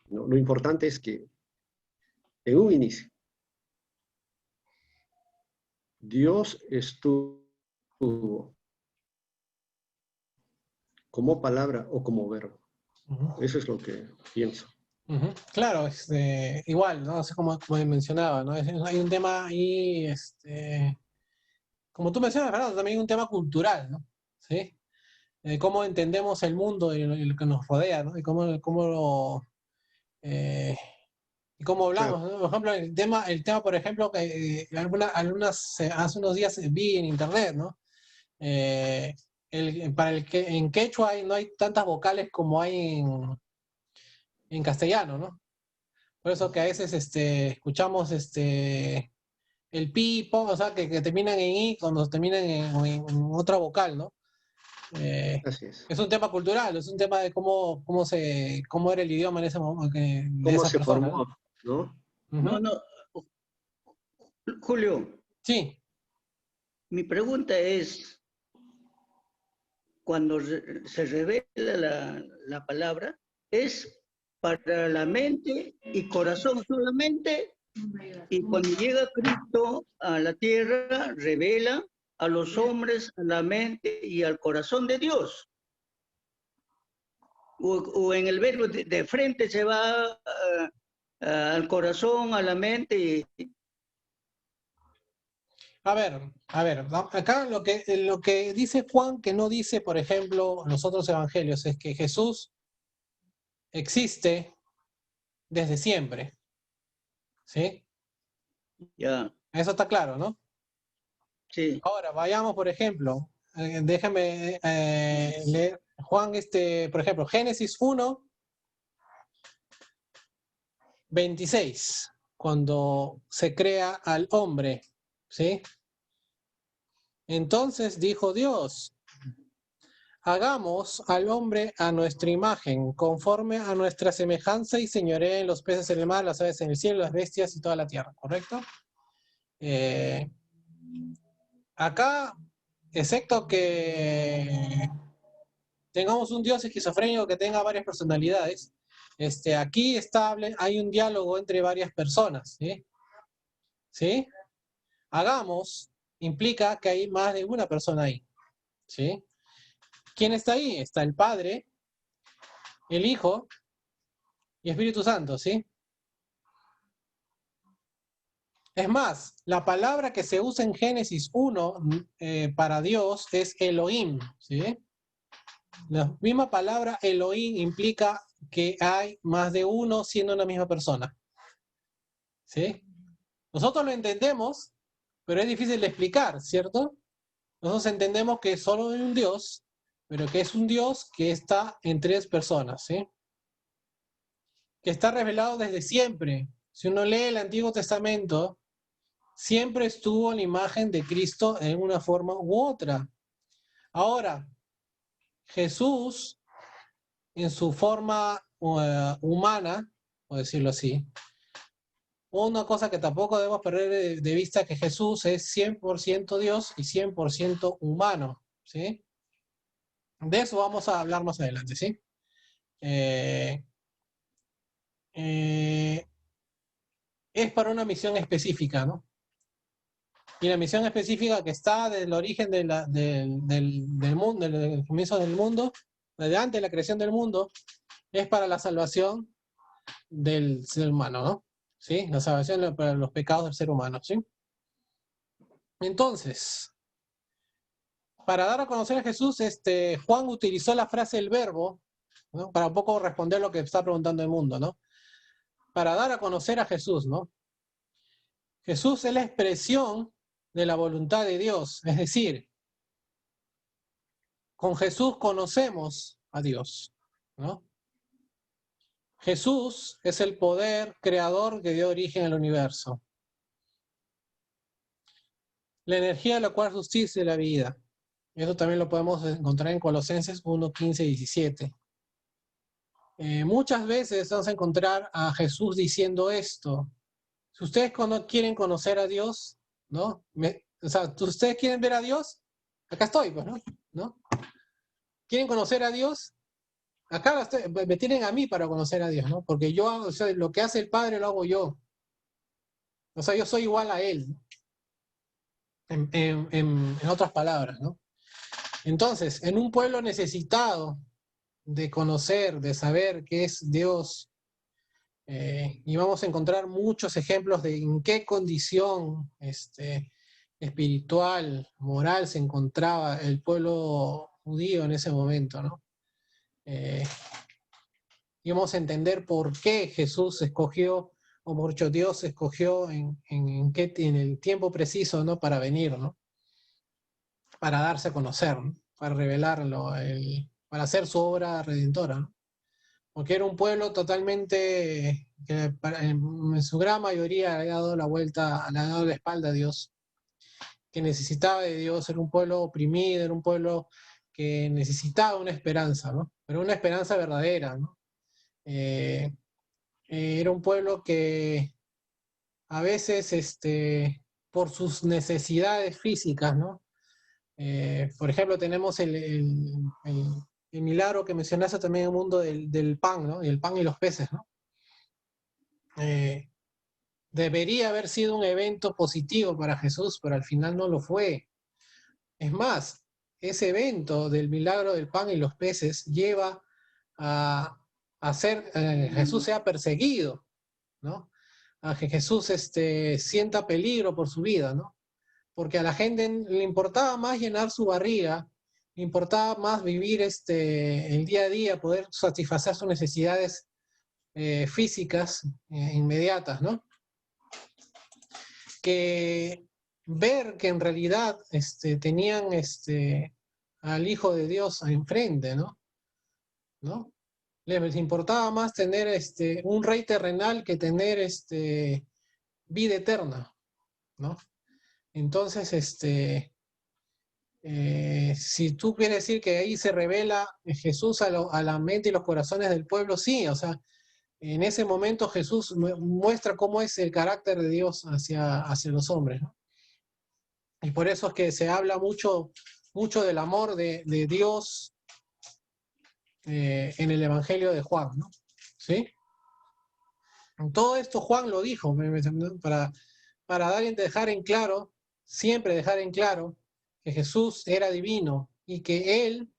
¿no? Lo importante es que en un inicio, Dios estuvo como palabra o como verbo. Ujú. Eso es lo que pienso. Ujú. Claro, igual, ¿no? Así como mencionaba, ¿no? Hay un tema ahí, como tú mencionas, Fernando, también hay un tema cultural, ¿no? ¿Sí? Cómo entendemos el mundo y lo que nos rodea, ¿no? Y cómo hablamos, Claro, ¿no? Por ejemplo, el tema, por ejemplo, que hace unos días vi en internet, ¿no? Eh, en quechua no hay tantas vocales como hay en castellano, ¿no? Por eso que a veces escuchamos el pipo, o sea, que terminan en i cuando terminan en otra vocal, ¿no? Eh, así es. es un tema cultural, es un tema de cómo era el idioma en ese momento de ¿Cómo esa se persona, ¿no? formó? ¿No? No, Ujú. no, Julio, Sí, mi pregunta es, cuando se revela la palabra, ¿es para la mente y corazón solamente? Y cuando llega Cristo a la tierra, revela a los hombres, a la mente y al corazón de Dios. O en el verbo de frente se va al corazón, a la mente. a ver, acá lo que dice Juan, que no dice, por ejemplo, los otros evangelios, es que Jesús existe desde siempre, ¿sí? Ya, Eso está claro, ¿no? sí, Ahora, vayamos, por ejemplo, déjame leer Juan, por ejemplo, Génesis 1:26, cuando se crea al hombre, ¿sí? Entonces dijo Dios, hagamos al hombre a nuestra imagen, conforme a nuestra semejanza y señoree en los peces en el mar, las aves en el cielo, las bestias y toda la tierra, ¿correcto? Eh, acá, excepto que tengamos un Dios esquizofrénico que tenga varias personalidades, aquí hay un diálogo entre varias personas, ¿sí? ¿Sí? Hagamos implica que hay más de una persona ahí, ¿sí? ¿Quién está ahí? Está el Padre, el Hijo y Espíritu Santo, ¿sí? Es más, la palabra que se usa en Génesis 1 para Dios es Elohim, ¿sí? La misma palabra Elohim implica que hay más de uno siendo una misma persona, ¿sí? Nosotros lo entendemos, pero es difícil de explicar, ¿cierto? Nosotros entendemos que solo hay un Dios, pero que es un Dios que está en tres personas, ¿sí? Que está revelado desde siempre. Si uno lee el Antiguo Testamento, siempre estuvo la imagen de Cristo en una forma u otra. Ahora, Jesús, en su forma humana, por decirlo así, una cosa que tampoco debemos perder de vista es que Jesús es 100% Dios y 100% humano, ¿sí? De eso vamos a hablar más adelante, ¿sí? Eh, eh, es para una misión específica, ¿no? Y la misión específica que está desde el origen del mundo, del comienzo del mundo, desde antes de la creación del mundo, es para la salvación del ser humano, ¿no? ¿Sí? La salvación para los pecados del ser humano, ¿sí? Entonces, para dar a conocer a Jesús, Juan utilizó la frase el verbo, ¿no? Para un poco responder lo que está preguntando el mundo, ¿no? Para dar a conocer a Jesús, ¿no? Jesús es la expresión de la voluntad de Dios, es decir, Con Jesús conocemos a Dios, ¿no? Jesús es el poder creador que dio origen al universo. La energía de la cual subsiste la vida. Eso también lo podemos encontrar en Colosenses 1, 15 y 17. Muchas veces vamos a encontrar a Jesús diciendo esto. Si ustedes quieren conocer a Dios, ¿no? O sea, ¿ustedes quieren ver a Dios? Acá estoy, pues, ¿no? ¿Quieren conocer a Dios? Acá me tienen a mí para conocer a Dios, ¿no? Porque yo, o sea, lo que hace el Padre lo hago yo. O sea, yo soy igual a Él, ¿no? En otras palabras, ¿no? Entonces, en un pueblo necesitado de conocer, de saber qué es Dios, y vamos a encontrar muchos ejemplos de en qué condición espiritual, moral se encontraba el pueblo judío en ese momento, ¿no? Y vamos a entender por qué Jesús escogió, o mejor dicho, Dios escogió en el tiempo preciso, ¿no? Para venir, ¿no? Para darse a conocer, ¿no? Para revelarlo, para hacer su obra redentora, ¿no? Porque era un pueblo totalmente, que en su gran mayoría le ha dado la vuelta, le ha dado la espalda a Dios, que necesitaba de Dios, era un pueblo oprimido, era un pueblo que necesitaba una esperanza, ¿no? Pero una esperanza verdadera, ¿no? Era un pueblo que a veces, por sus necesidades físicas, ¿no? Por ejemplo, tenemos el milagro que mencionaste también en el mundo del pan, ¿no? Y el pan y los peces, ¿no? Debería haber sido un evento positivo para Jesús, pero al final no lo fue. Es más, ese evento del milagro del pan y los peces lleva a hacer Jesús sea perseguido, ¿no? A que Jesús sienta peligro por su vida, ¿no? Porque a la gente le importaba más llenar su barriga, le importaba más vivir el día a día, poder satisfacer sus necesidades físicas inmediatas, ¿no? Que ver que en realidad tenían al Hijo de Dios enfrente, ¿no? Les importaba más tener un rey terrenal que tener vida eterna, ¿no? Entonces, si tú quieres decir que ahí se revela Jesús a la mente y los corazones del pueblo, sí, o sea, en ese momento Jesús muestra cómo es el carácter de Dios hacia los hombres, ¿no? Y por eso es que se habla mucho del amor de Dios en el Evangelio de Juan, ¿no? ¿Sí? Todo esto Juan lo dijo, para dejar en claro, siempre dejar en claro que Jesús era divino y que Él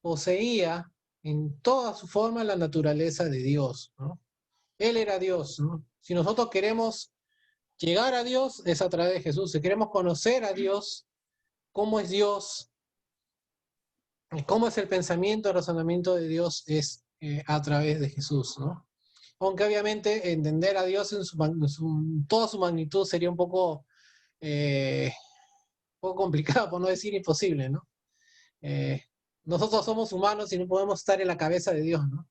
poseía en toda su forma la naturaleza de Dios, ¿no? Él era Dios, ¿no? Si nosotros queremos llegar a Dios, es a través de Jesús. Si queremos conocer a Dios, cómo es Dios, cómo es el pensamiento, el razonamiento de Dios, es a través de Jesús, ¿no? Aunque obviamente entender a Dios en toda su magnitud sería un poco complicado, por no decir imposible, ¿no? Nosotros somos humanos y no podemos estar en la cabeza de Dios, ¿no?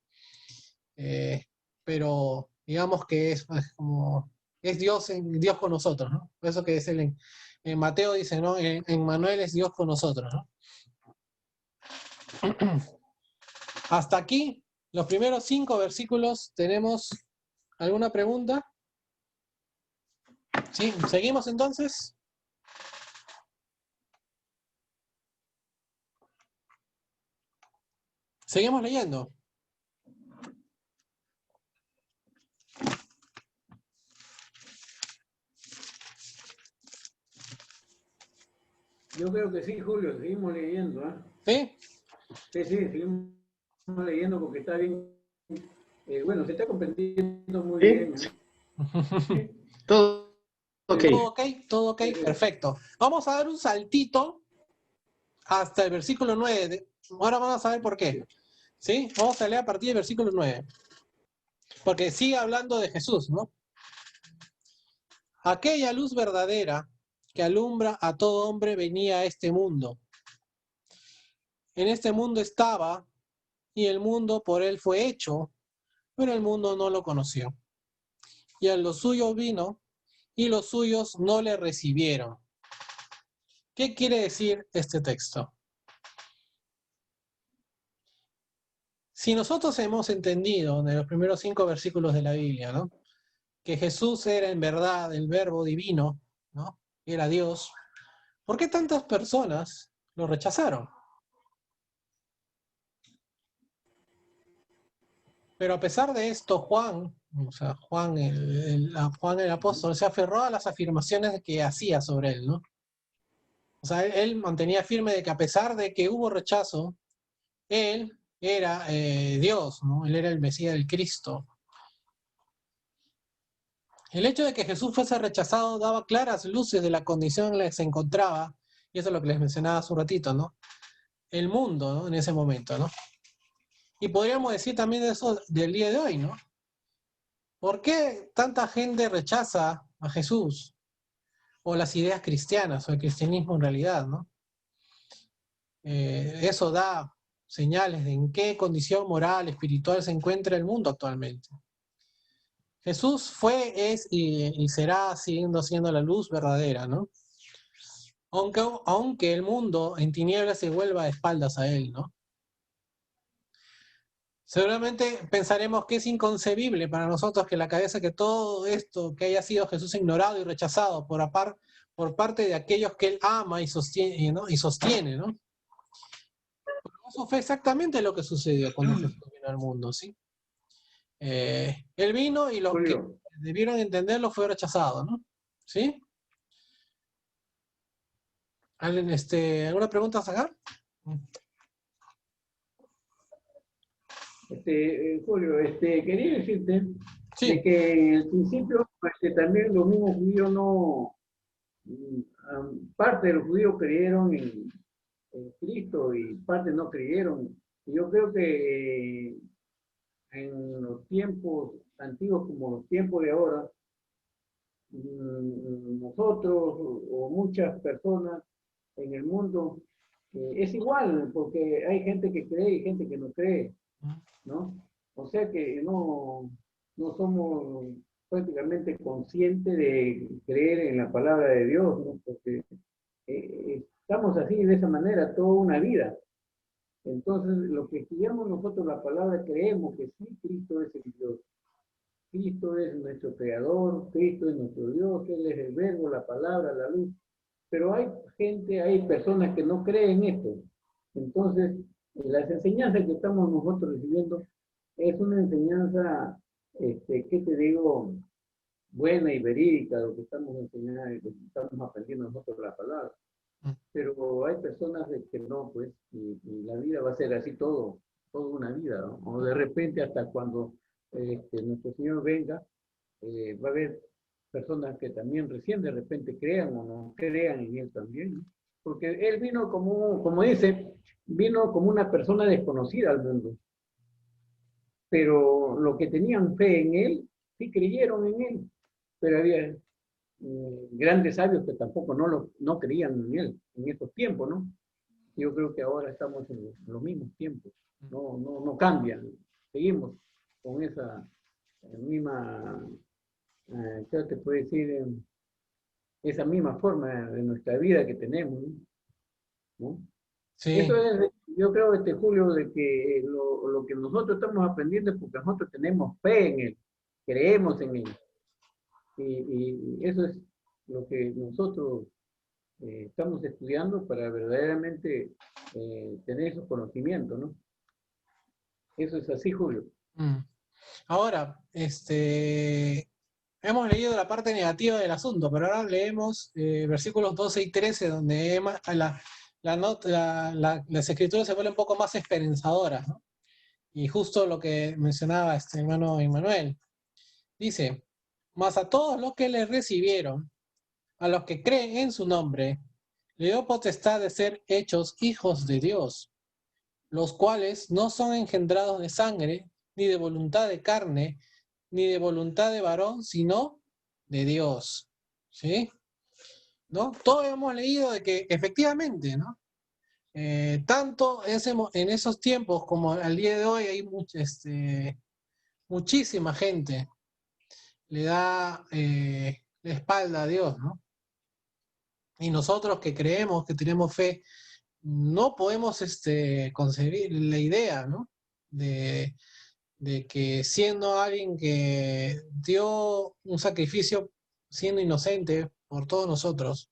Pero digamos que es Dios, Dios con nosotros, ¿no? Por eso que es en Mateo dice, ¿no? En Manuel es Dios con nosotros, ¿no? Hasta aquí, los primeros 5 versículos. ¿Tenemos alguna pregunta? ¿Sí? ¿Seguimos entonces? Seguimos leyendo. Yo creo que sí, Julio, seguimos leyendo, ¿ah? ¿Sí? Sí, seguimos leyendo porque está bien. Bueno, se está comprendiendo muy bien, ¿eh? Todo ok. Todo ok, perfecto. Vamos a dar un saltito hasta el versículo 9. Ahora vamos a ver por qué. ¿Sí? Vamos a leer a partir del versículo 9. Porque sigue hablando de Jesús, ¿no? Aquella luz verdadera que alumbra a todo hombre venía a este mundo. En este mundo estaba, y el mundo por él fue hecho, pero el mundo no lo conoció. Y a lo suyo vino, y los suyos no le recibieron. ¿Qué quiere decir este texto? Si nosotros hemos entendido en los primeros 5 versículos de la Biblia, ¿no?, que Jesús era en verdad el verbo divino, ¿no?, era Dios, ¿por qué tantas personas lo rechazaron? Pero a pesar de esto, Juan, o sea, Juan el apóstol, se aferró a las afirmaciones que hacía sobre él, ¿no? O sea, él mantenía firme de que a pesar de que hubo rechazo, él era Dios, ¿no? Él era el Mesías del Cristo. El hecho de que Jesús fuese rechazado daba claras luces de la condición en la que se encontraba, y eso es lo que les mencionaba hace un ratito, ¿no?, el mundo, ¿no?, en ese momento, ¿no? Y podríamos decir también eso del día de hoy, ¿no? ¿Por qué tanta gente rechaza a Jesús? O las ideas cristianas, o el cristianismo en realidad, ¿no? Eso da señales de en qué condición moral, espiritual se encuentra el mundo actualmente. Jesús fue, es y será siguiendo siendo la luz verdadera, ¿no? Aunque el mundo en tinieblas se vuelva de espaldas a él, ¿no? Seguramente pensaremos que es inconcebible para nosotros que la cabeza que todo esto que haya sido Jesús ignorado y rechazado por parte de aquellos que él ama y sostiene, ¿no? Pero eso fue exactamente lo que sucedió cuando Jesús vino al mundo, ¿sí? Él vino y los que Julio, debieron entenderlo fue rechazado, ¿no? ¿Sí? ¿Alguien, alguna pregunta a sacar? Julio, quería decirte Sí. de que en el principio también los mismos judíos no, parte de los judíos creyeron en Cristo y parte no creyeron. Y yo creo que en los tiempos antiguos como los tiempos de ahora, nosotros o muchas personas en el mundo es igual, porque hay gente que cree y gente que no cree, ¿no? O sea que no somos prácticamente conscientes de creer en la palabra de Dios, ¿no? Porque estamos así de esa manera toda una vida. Entonces, lo que estudiamos nosotros la palabra, creemos que sí, Cristo es el Dios. Cristo es nuestro creador, Cristo es nuestro Dios, Él es el verbo, la palabra, la luz. Pero hay gente, hay personas que no creen esto. Entonces, las enseñanzas que estamos nosotros recibiendo es una enseñanza, ¿qué te digo? Buena y verídica, lo que estamos enseñando, lo que estamos aprendiendo nosotros la palabra. Pero hay personas de que no, pues, y la vida va a ser así toda una vida, ¿no? O de repente hasta cuando nuestro Señor venga, va a haber personas que también recién de repente crean o no crean en Él también, ¿no? Porque Él vino como dice, vino como una persona desconocida al mundo. Pero los que tenían fe en Él, sí creyeron en Él. Pero había grandes sabios que tampoco no creían en Él en estos tiempos, ¿no? Yo creo que ahora estamos en los mismos tiempos. No cambian. Seguimos con esa misma, ¿qué te puedo decir? Esa misma forma de nuestra vida que tenemos, ¿no? Sí. Eso es, yo creo, Julio, de que lo que nosotros estamos aprendiendo es porque nosotros tenemos fe en Él, creemos en Él. Y eso es lo que nosotros estamos estudiando para verdaderamente tener esos conocimientos, ¿no? Eso es así, Julio. Ahora, hemos leído la parte negativa del asunto, pero ahora leemos versículos 12 y 13, donde las escrituras se vuelven un poco más esperanzadoras, ¿no? Y justo lo que mencionaba este hermano Emmanuel. Dice, mas a todos los que le recibieron, a los que creen en su nombre, le dio potestad de ser hechos hijos de Dios, los cuales no son engendrados de sangre, ni de voluntad de carne, ni de voluntad de varón, sino de Dios. ¿Sí? ¿No? Todos hemos leído de que efectivamente, ¿no? tanto en esos tiempos como al día de hoy hay muchísima gente le da la espalda a Dios, ¿no? Y nosotros que creemos, que tenemos fe, no podemos concebir la idea, ¿no? De que siendo alguien que dio un sacrificio siendo inocente por todos nosotros,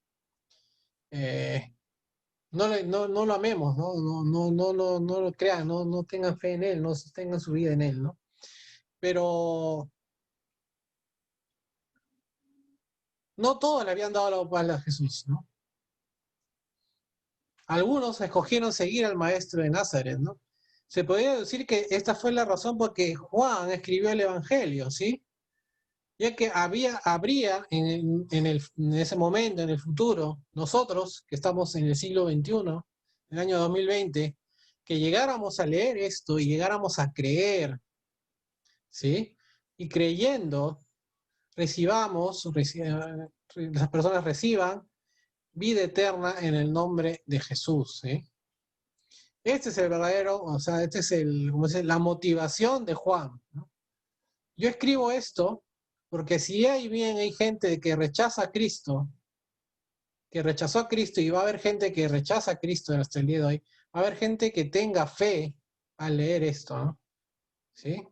no lo amemos, ¿no? No lo crean, no tengan fe en Él, no tengan su vida en Él, ¿no? Pero no todos le habían dado la espalda a Jesús, ¿no? Algunos escogieron seguir al maestro de Nazaret, ¿no? Se podría decir que esta fue la razón por que Juan escribió el Evangelio, ¿sí? Ya que habría en ese momento, en el futuro, nosotros que estamos en el siglo XXI, en el año 2020, que llegáramos a leer esto y llegáramos a creer, ¿sí? Y creyendo, las personas reciban vida eterna en el nombre de Jesús, ¿sí? Este es el verdadero, o sea, este es como dice, la motivación de Juan, ¿no? Yo escribo esto porque si hay gente que rechaza a Cristo, que rechazó a Cristo, y va a haber gente que rechaza a Cristo hasta el día de hoy, va a haber gente que tenga fe al leer esto, ¿no? ¿Sí?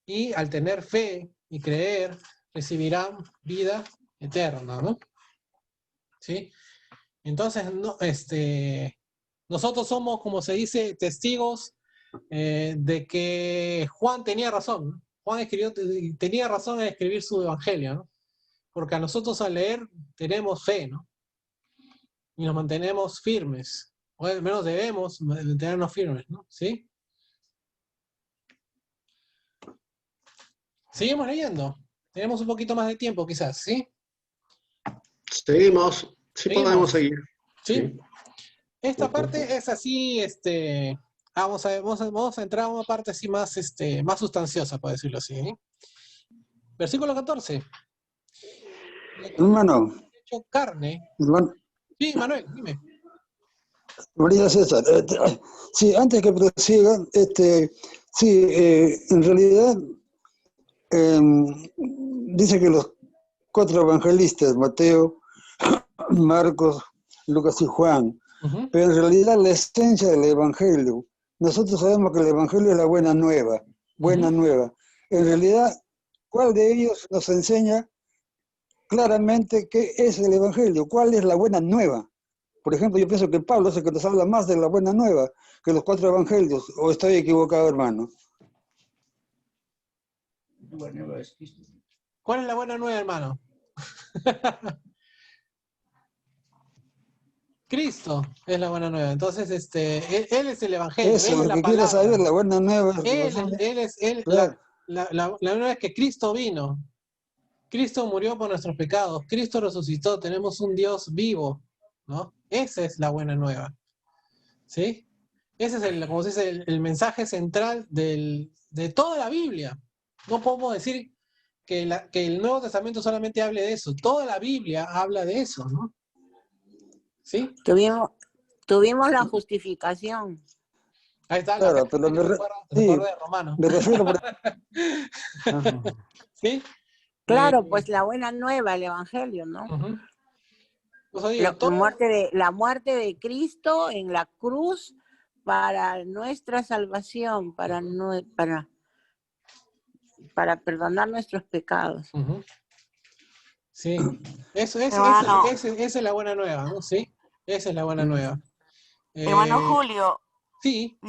Y al tener fe y creer, recibirán vida eterna, ¿no? ¿Sí? Entonces, no, nosotros somos, como se dice, testigos de que Juan tenía razón, ¿no? Juan tenía razón en escribir su evangelio, ¿no? Porque a nosotros al leer tenemos fe, ¿no? Y nos mantenemos firmes, o al menos debemos mantenernos firmes, ¿no? ¿Sí? Seguimos leyendo. Tenemos un poquito más de tiempo, quizás, ¿sí? Seguimos. Sí, ¿Seguimos? podemos seguir. ¿Sí? Sí. Esta parte es así, vamos a entrar a una parte así más, más sustanciosa, por decirlo así, ¿eh? Versículo 14. Hermano, Hecho carne. hermano, Sí, Manuel, dime. María César, sí, antes que prosiga, sí, en realidad dice que los 4 evangelistas, Mateo, Marcos, Lucas y Juan, pero en realidad la esencia del evangelio, nosotros sabemos que el evangelio es la buena nueva, nueva. En realidad, ¿cuál de ellos nos enseña claramente qué es el evangelio? ¿Cuál es la buena nueva? Por ejemplo, yo pienso que Pablo es el que nos habla más de la buena nueva que los 4 evangelios, o estoy equivocado, hermano. ¿Cuál es la buena nueva, hermano? Cristo es la buena nueva. Entonces, él es el evangelio. Eso, él es lo la que quiere palabra. saber, la buena nueva. Claro. La buena nueva es que Cristo vino. Cristo murió por nuestros pecados. Cristo resucitó. Tenemos un Dios vivo, ¿no? Esa es la buena nueva. ¿Sí? Ese es como se dice, el mensaje central de toda la Biblia. No podemos decir que el Nuevo Testamento solamente hable de eso. Toda la Biblia habla de eso, ¿no? ¿Sí? Tuvimos la justificación. Ahí está, claro, pero de Romano. Me refiero ¿Sí? Claro, pues la buena nueva, el evangelio, ¿no? Pues, digo, la muerte de Cristo en la cruz para nuestra salvación, para perdonar nuestros pecados. Sí, esa es la buena nueva, ¿no? Sí, esa es la buena nueva. Hermano Julio. Sí.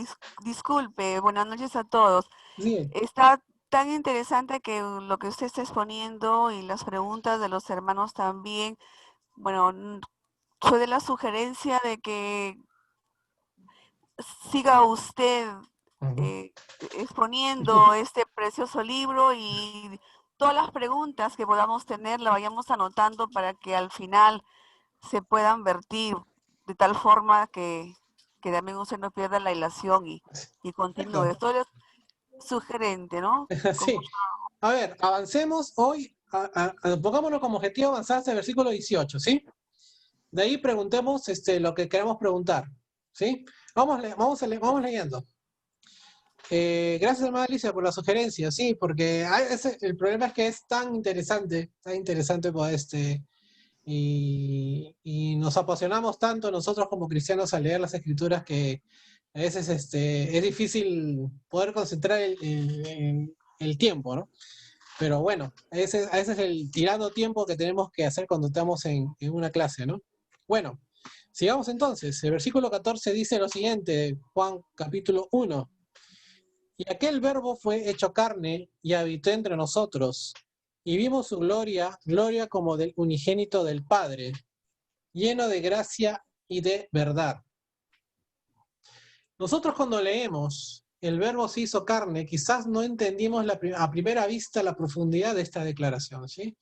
Disculpe, buenas noches a todos. Sí. Está tan interesante que lo que usted está exponiendo y las preguntas de los hermanos también. Bueno, soy de la sugerencia de que siga usted exponiendo este precioso libro y todas las preguntas que podamos tener la vayamos anotando para que al final se puedan vertir de tal forma que también usted no pierda la ilación y continúe. Esto es sugerente, ¿no? Sí. A ver, avancemos hoy, pongámonos como objetivo avanzar hasta el versículo 18, ¿sí? De ahí preguntemos lo que queremos preguntar. ¿sí? Vamos leyendo. Gracias, hermana Alicia, por la sugerencia, sí, porque el problema es que es tan interesante pues, y nos apasionamos tanto nosotros como cristianos al leer las escrituras que a veces es difícil poder concentrar el tiempo, ¿no? Pero bueno, ese es el tirando tiempo que tenemos que hacer cuando estamos en una clase, ¿no? Bueno, sigamos entonces. El versículo 14 dice lo siguiente, Juan capítulo 1. Y aquel verbo fue hecho carne y habitó entre nosotros, y vimos su gloria, gloria como del unigénito del Padre, lleno de gracia y de verdad. Nosotros cuando leemos el verbo se hizo carne, quizás no entendimos a primera vista la profundidad de esta declaración, ¿sí?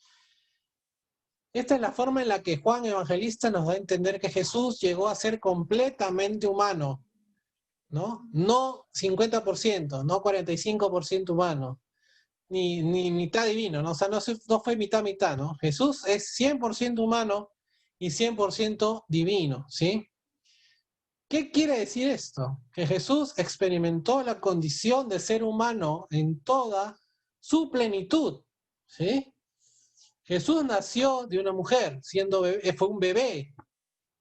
Esta es la forma en la que Juan Evangelista nos da a entender que Jesús llegó a ser completamente humano, ¿no? No 50%, no 45% humano, ni mitad divino, ¿no? O sea, no fue mitad, ¿no? Jesús es 100% humano y 100% divino, ¿sí? ¿Qué quiere decir esto? Que Jesús experimentó la condición de ser humano en toda su plenitud, ¿sí? Jesús nació de una mujer, fue un bebé,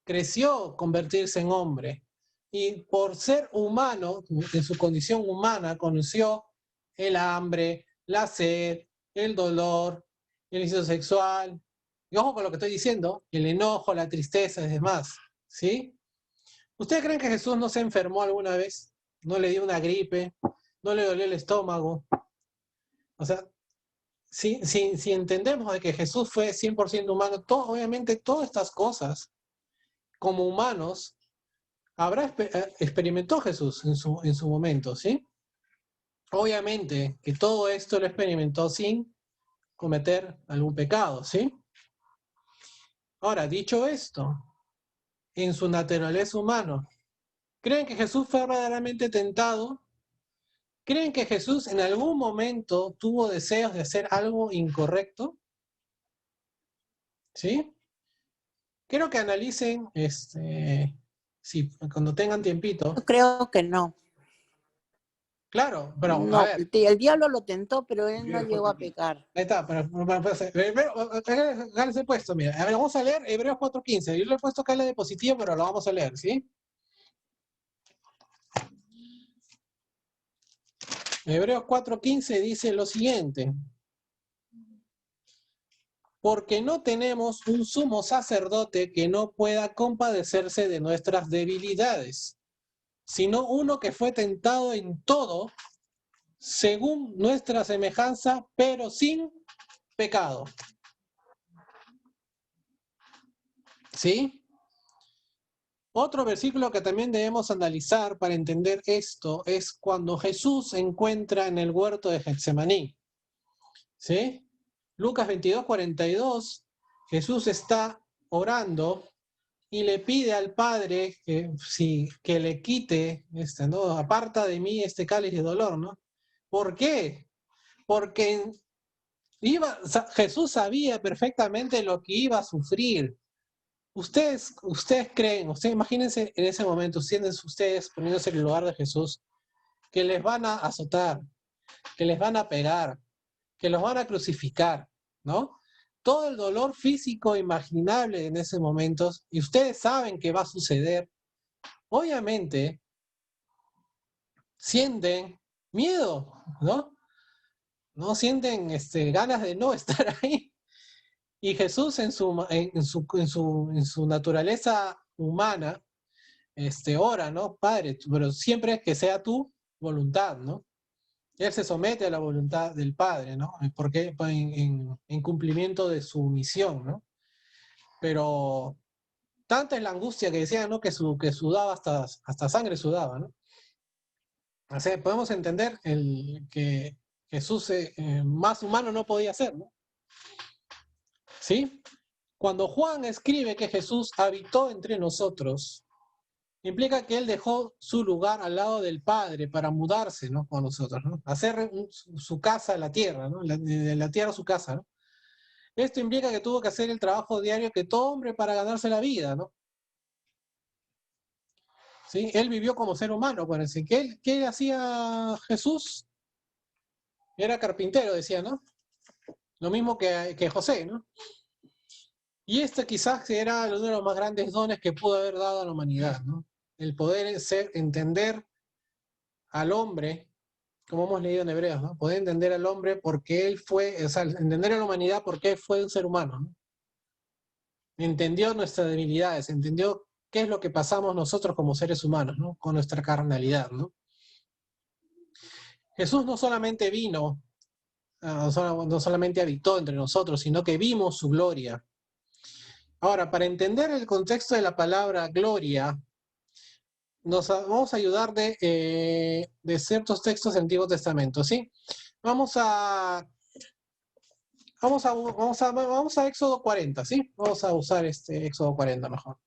creció convertirse en hombre, y por ser humano, en su condición humana, conoció el hambre, la sed, el dolor, el deseo sexual, y ojo con lo que estoy diciendo, el enojo, la tristeza y demás, ¿sí? ¿Ustedes creen que Jesús no se enfermó alguna vez? ¿No le dio una gripe? ¿No le dolió el estómago? O sea, si entendemos de que Jesús fue 100% humano, obviamente todas estas cosas, como humanos, experimentó Jesús en su momento, ¿sí? Obviamente que todo esto lo experimentó sin cometer algún pecado, ¿sí? Ahora, dicho esto, en su naturaleza humana, ¿creen que Jesús fue verdaderamente tentado? ¿Creen que Jesús en algún momento tuvo deseos de hacer algo incorrecto? ¿Sí? Quiero que analicen, si cuando tengan tiempito. Yo creo que no. Claro, pero a No, ver. el diablo lo tentó, pero él no llegó a pecar. Ahí está, pero háganse puesto, mira. A ver, vamos a leer Hebreos 4:15. Yo le he puesto acá la diapositiva, pero lo vamos a leer, ¿sí? Hebreos 4:15 dice lo siguiente. Porque no tenemos un sumo sacerdote que no pueda compadecerse de nuestras debilidades, sino uno que fue tentado en todo, según nuestra semejanza, pero sin pecado. ¿Sí? Otro versículo que también debemos analizar para entender esto es cuando Jesús se encuentra en el huerto de Getsemaní. ¿Sí? Lucas 22:42, Jesús está orando y le pide al Padre que le quite, ¿no? Aparta de mí este cáliz de dolor, ¿no? ¿Por qué? Porque Jesús sabía perfectamente lo que iba a sufrir. Ustedes creen, imagínense en ese momento, ustedes poniéndose en el lugar de Jesús, que les van a azotar, que les van a pegar, que los van a crucificar, ¿no? Todo el dolor físico imaginable en ese momento, y ustedes saben que va a suceder, obviamente sienten miedo, ¿no? No sienten ganas de no estar ahí. Y Jesús en su naturaleza humana, ora, ¿no? Padre, pero siempre que sea tu voluntad, ¿no? Él se somete a la voluntad del Padre, ¿no? Porque en cumplimiento de su misión, ¿no? Pero tanta es la angustia que decía, ¿no? Que sudaba hasta sangre sudaba, ¿no? O sea, podemos entender que Jesús más humano no podía ser, ¿no? ¿Sí? Cuando Juan escribe que Jesús habitó entre nosotros, implica que él dejó su lugar al lado del Padre para mudarse, ¿no? Con nosotros, ¿no? Hacer su casa en la tierra, ¿no? De la tierra su casa, ¿no? Esto implica que tuvo que hacer el trabajo diario que todo hombre para ganarse la vida, ¿no? ¿sí? Él vivió como ser humano, parece. ¿Qué hacía Jesús? Era carpintero, decía, ¿no? Lo mismo que José, ¿no? Y este quizás era uno de los más grandes dones que pudo haber dado a la humanidad, ¿no? El poder entender al hombre, como hemos leído en Hebreos, ¿no? Poder entender al hombre porque él fue, o sea, entender a la humanidad porque él fue un ser humano, ¿no? Entendió nuestras debilidades, entendió qué es lo que pasamos nosotros como seres humanos, ¿no? Con nuestra carnalidad, ¿no? Jesús no solamente vino, no solamente habitó entre nosotros, sino que vimos su gloria. Ahora, para entender el contexto de la palabra gloria, nos vamos a ayudar de ciertos textos del Antiguo Testamento, ¿sí? Vamos a Éxodo 40, ¿sí? Vamos a usar Éxodo 40 mejor.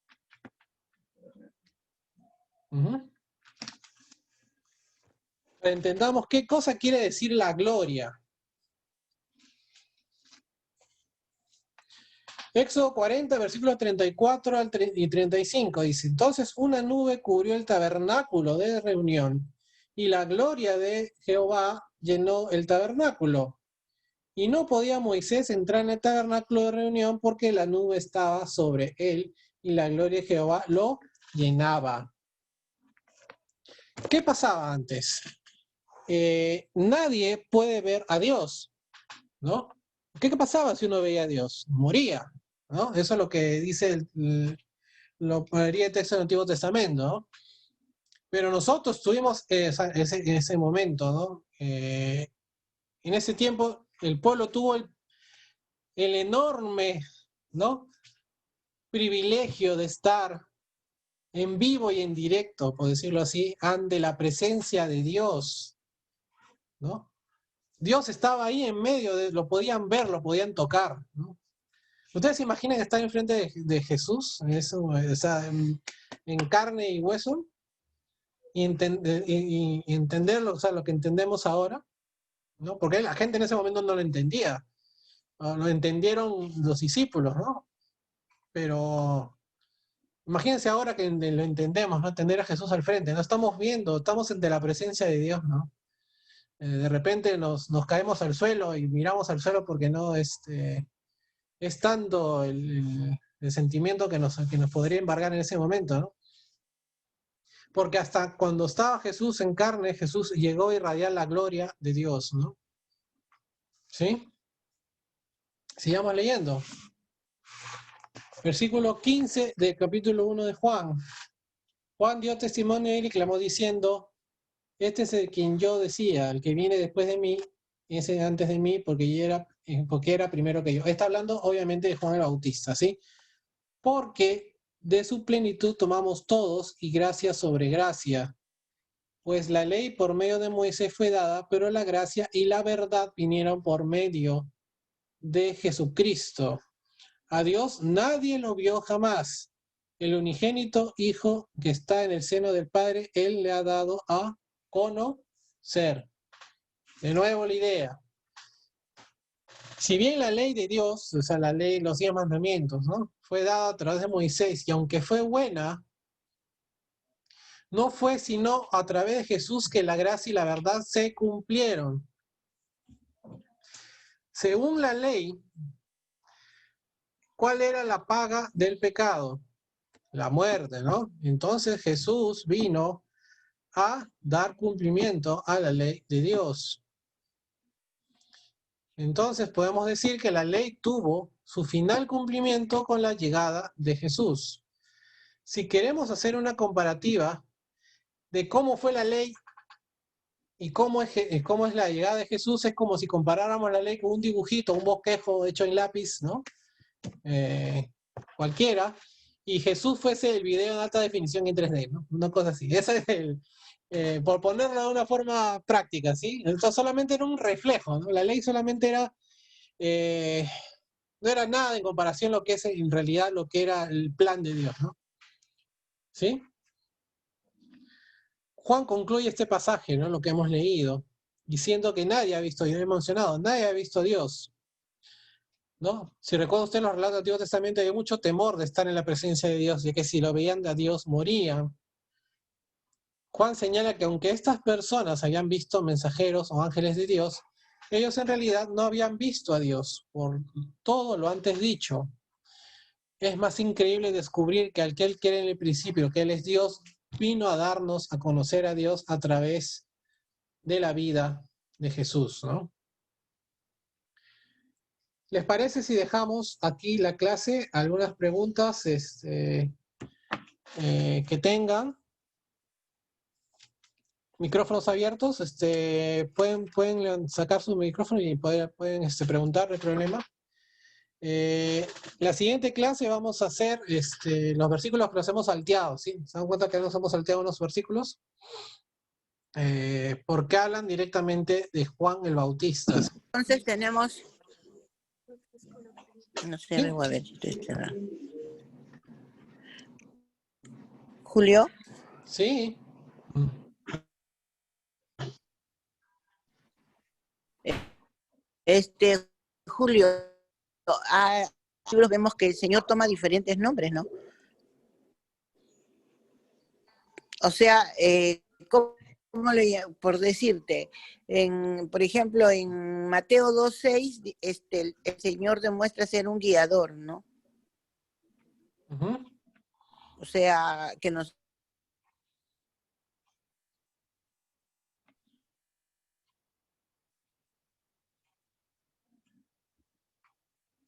Para entendamos qué cosa quiere decir la gloria. Éxodo 40, versículos 34 y 35, dice: entonces una nube cubrió el tabernáculo de reunión, y la gloria de Jehová llenó el tabernáculo. Y no podía Moisés entrar en el tabernáculo de reunión porque la nube estaba sobre él, y la gloria de Jehová lo llenaba. ¿Qué pasaba antes? Nadie puede ver a Dios, ¿no? ¿Qué pasaba si uno veía a Dios? Moría, ¿no? Eso es lo que dice el texto del Antiguo Testamento, ¿no? Pero nosotros tuvimos ese momento, ¿no? En ese tiempo el pueblo tuvo el enorme, ¿no?, privilegio de estar en vivo y en directo, por decirlo así, ante la presencia de Dios, ¿no? Dios estaba ahí en medio, lo podían ver, lo podían tocar, ¿no? ¿Ustedes se imaginan estar enfrente de Jesús, o sea, en carne y hueso, y entenderlo, o sea, lo que entendemos ahora, ¿no? Porque la gente en ese momento no lo entendía, lo entendieron los discípulos, ¿no? Pero imagínense ahora que lo entendemos, ¿no? Tener a Jesús al frente, ¿no? Estamos viendo, estamos ante la presencia de Dios, ¿no? De repente nos caemos al suelo y miramos al suelo porque no, es tanto el sentimiento que nos podría embargar en ese momento, ¿no? Porque hasta cuando estaba Jesús en carne, Jesús llegó a irradiar la gloria de Dios, ¿no? ¿Sí? Sigamos leyendo. Versículo 15 del capítulo 1 de Juan. Juan dio testimonio y clamó diciendo: este es el quien yo decía, el que viene después de mí, ese antes de mí, porque era primero que yo. Está hablando obviamente de Juan el Bautista, ¿sí? Porque de su plenitud tomamos todos y gracia sobre gracia. Pues la ley por medio de Moisés fue dada, pero la gracia y la verdad vinieron por medio de Jesucristo. A Dios nadie lo vio jamás. El unigénito Hijo que está en el seno del Padre, Él le ha dado a conocer. De nuevo la idea. Si bien la ley de Dios, o sea, la ley, los 10 mandamientos, ¿no?, fue dada a través de Moisés, y aunque fue buena, no fue sino a través de Jesús que la gracia y la verdad se cumplieron. Según la ley, ¿cuál era la paga del pecado? La muerte, ¿no? Entonces Jesús vino a dar cumplimiento a la ley de Dios. Entonces podemos decir que la ley tuvo su final cumplimiento con la llegada de Jesús. Si queremos hacer una comparativa de cómo fue la ley y cómo es la llegada de Jesús, es como si comparáramos la ley con un dibujito, un bosquejo hecho en lápiz, ¿no? Cualquiera, y Jesús fuese el video en alta definición en 3D, ¿no? Una cosa así. Ese es por ponerlo de una forma práctica, ¿sí? Entonces solamente era un reflejo, ¿no? La ley solamente era, no era nada en comparación a lo que es en realidad lo que era el plan de Dios, ¿no? ¿Sí? Juan concluye este pasaje, ¿no?, lo que hemos leído, diciendo que nadie ha visto, y lo he mencionado, nadie ha visto a Dios, ¿no? Si recuerda usted los relatos del Antiguo Testamento, hay mucho temor de estar en la presencia de Dios, ya que si lo veían a Dios morían. Juan señala que aunque estas personas habían visto mensajeros o ángeles de Dios, ellos en realidad no habían visto a Dios por todo lo antes dicho. Es más increíble descubrir que aquel que era en el principio, que Él es Dios, vino a darnos a conocer a Dios a través de la vida de Jesús, ¿no? ¿Les parece si dejamos aquí la clase? Algunas preguntas que tengan. Micrófonos abiertos, pueden sacar su micrófono y pueden preguntar, no hay problema. La siguiente clase vamos a hacer los versículos que los hemos salteado, ¿sí? ¿Se dan cuenta que nos hemos salteado unos versículos? Porque hablan directamente de Juan el Bautista. Entonces tenemos, no sé, ¿Sí? a ver, Julio. Sí. Julio, vemos que el Señor toma diferentes nombres, ¿no? O sea, por decirte, por ejemplo, en Mateo 2:6, el Señor demuestra ser un guiador, ¿no? Uh-huh. O sea, que nos...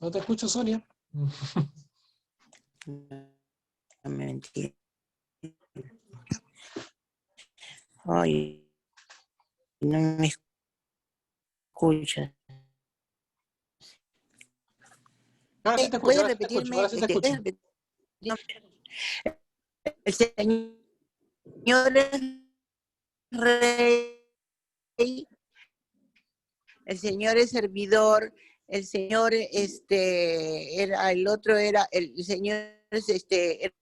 ¿No te escucho, Sonia? No me entiendo. Ay, no me escucha. Ahora sí te escucho, ¿Puedes ahora sí te escucho, repetirme? ahora sí te escucho. El Señor es Rey, el Señor es servidor, el Señor era, el otro era, el Señor es era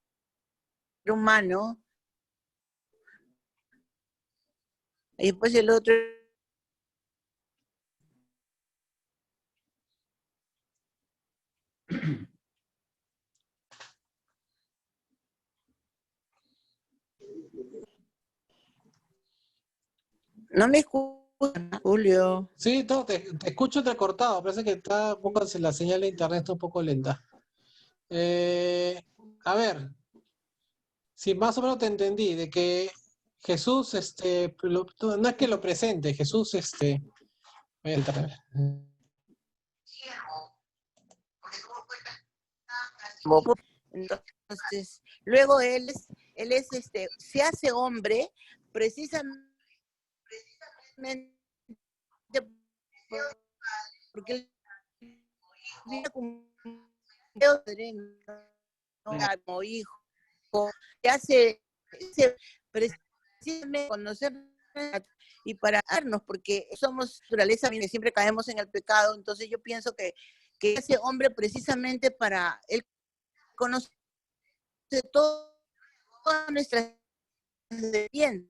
humano, y después el otro... No me escucha, Julio. Sí, te escucho entrecortado, parece que está un poco, la señal de internet está un poco lenta. A ver, si más o menos te entendí, de que Jesús, no es que lo presente, Jesús, voy a entrar. Entonces, luego él se hace hombre precisamente porque él viene como hijo, se hace precisamente conocer y para darnos, porque somos naturaleza, siempre caemos en el pecado, entonces yo pienso que ese hombre precisamente para él conoce todas nuestras bien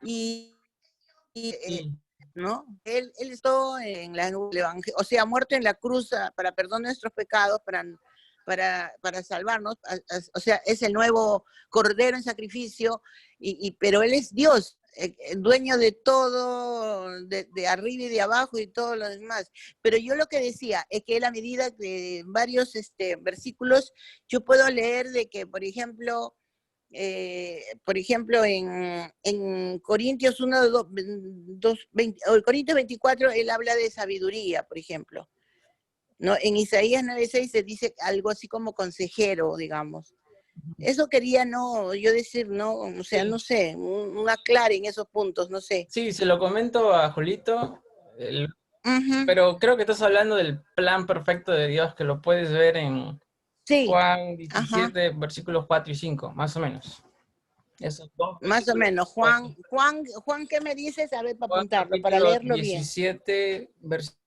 y ¿no? Él estuvo en la evangelio, o sea, muerto en la cruz para perdón de nuestros pecados, para salvarnos, o sea, es el nuevo cordero en sacrificio, pero él es Dios, dueño de todo, de arriba y de abajo y todo lo demás. Pero yo lo que decía es que él, a medida de varios versículos, yo puedo leer de que, por ejemplo, en Corintios 1, 2, 20, o Corintios 24, él habla de sabiduría, por ejemplo. ¿No? En Isaías 9:6 se dice algo así como consejero, digamos. Eso quería yo decir, no, o sea, sí. No sé, un aclare en esos puntos, no sé. Sí, se lo comento a Julito, pero creo que estás hablando del plan perfecto de Dios, que lo puedes ver en Juan 17, versículos 4 y 5, más o menos. Esos dos más o menos. Juan, ¿qué me dices? A ver, para Juan, apuntarlo, para leerlo 17, bien. Versículo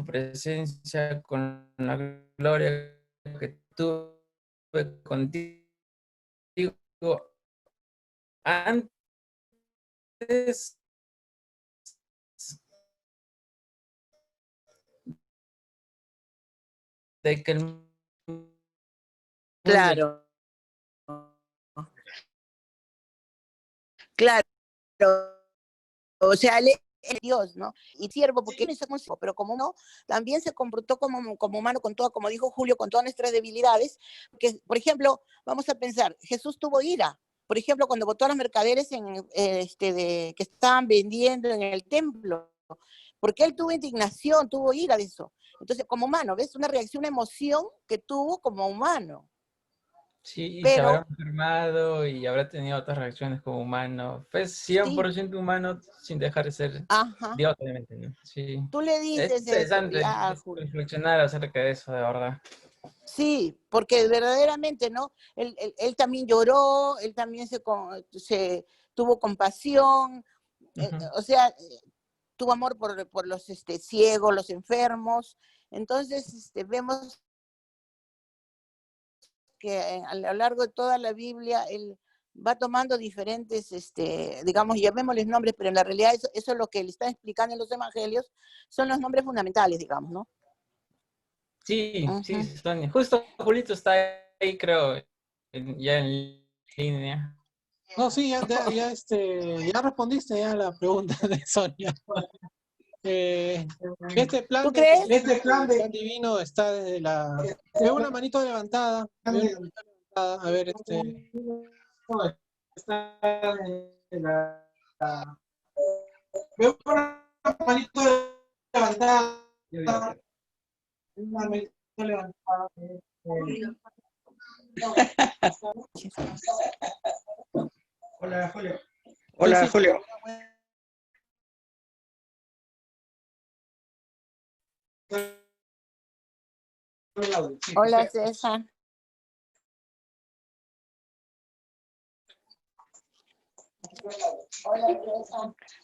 presencia con la gloria que tuve contigo antes de que el mundo... Claro. Claro. O sea, él es Dios, ¿no? Y siervo, porque él es siervo, pero como no, también se comportó como humano con todo, como dijo Julio, con todas nuestras debilidades. Que, por ejemplo, vamos a pensar, Jesús tuvo ira. Por ejemplo, cuando votó a los mercaderes que estaban vendiendo en el templo, porque él tuvo indignación, tuvo ira de eso. Entonces, como humano, ¿ves? Una reacción, una emoción que tuvo como humano. Sí, y se Pero, habrá enfermado y habrá tenido otras reacciones como humano. Fue 100% sí, humano sin dejar de ser ajá. Dios, obviamente, ¿no? Sí. Tú le Es dices eso, interesante ya, Julio. reflexionar acerca de eso, de verdad. Sí, porque verdaderamente, ¿no? Él también lloró, él también se tuvo compasión, o sea, tuvo amor por los ciegos, los enfermos. Entonces, vemos que a lo largo de toda la Biblia, él va tomando diferentes, digamos, llamémosles nombres, pero en la realidad eso es lo que le está explicando en los evangelios, son los nombres fundamentales, digamos, ¿no? Sí, sí, Sonia. Justo Julito está ahí, creo, ya en línea. No, sí, ya respondiste ya a la pregunta de Sonia. Este plan ¿Tú crees? este plan divino está desde la... Veo una manito levantada. Veo una manito levantada. A ver, está desde la... Veo una manito levantada. Una manito levantada. Hola, Julio. Hola, Julio. Hola, César.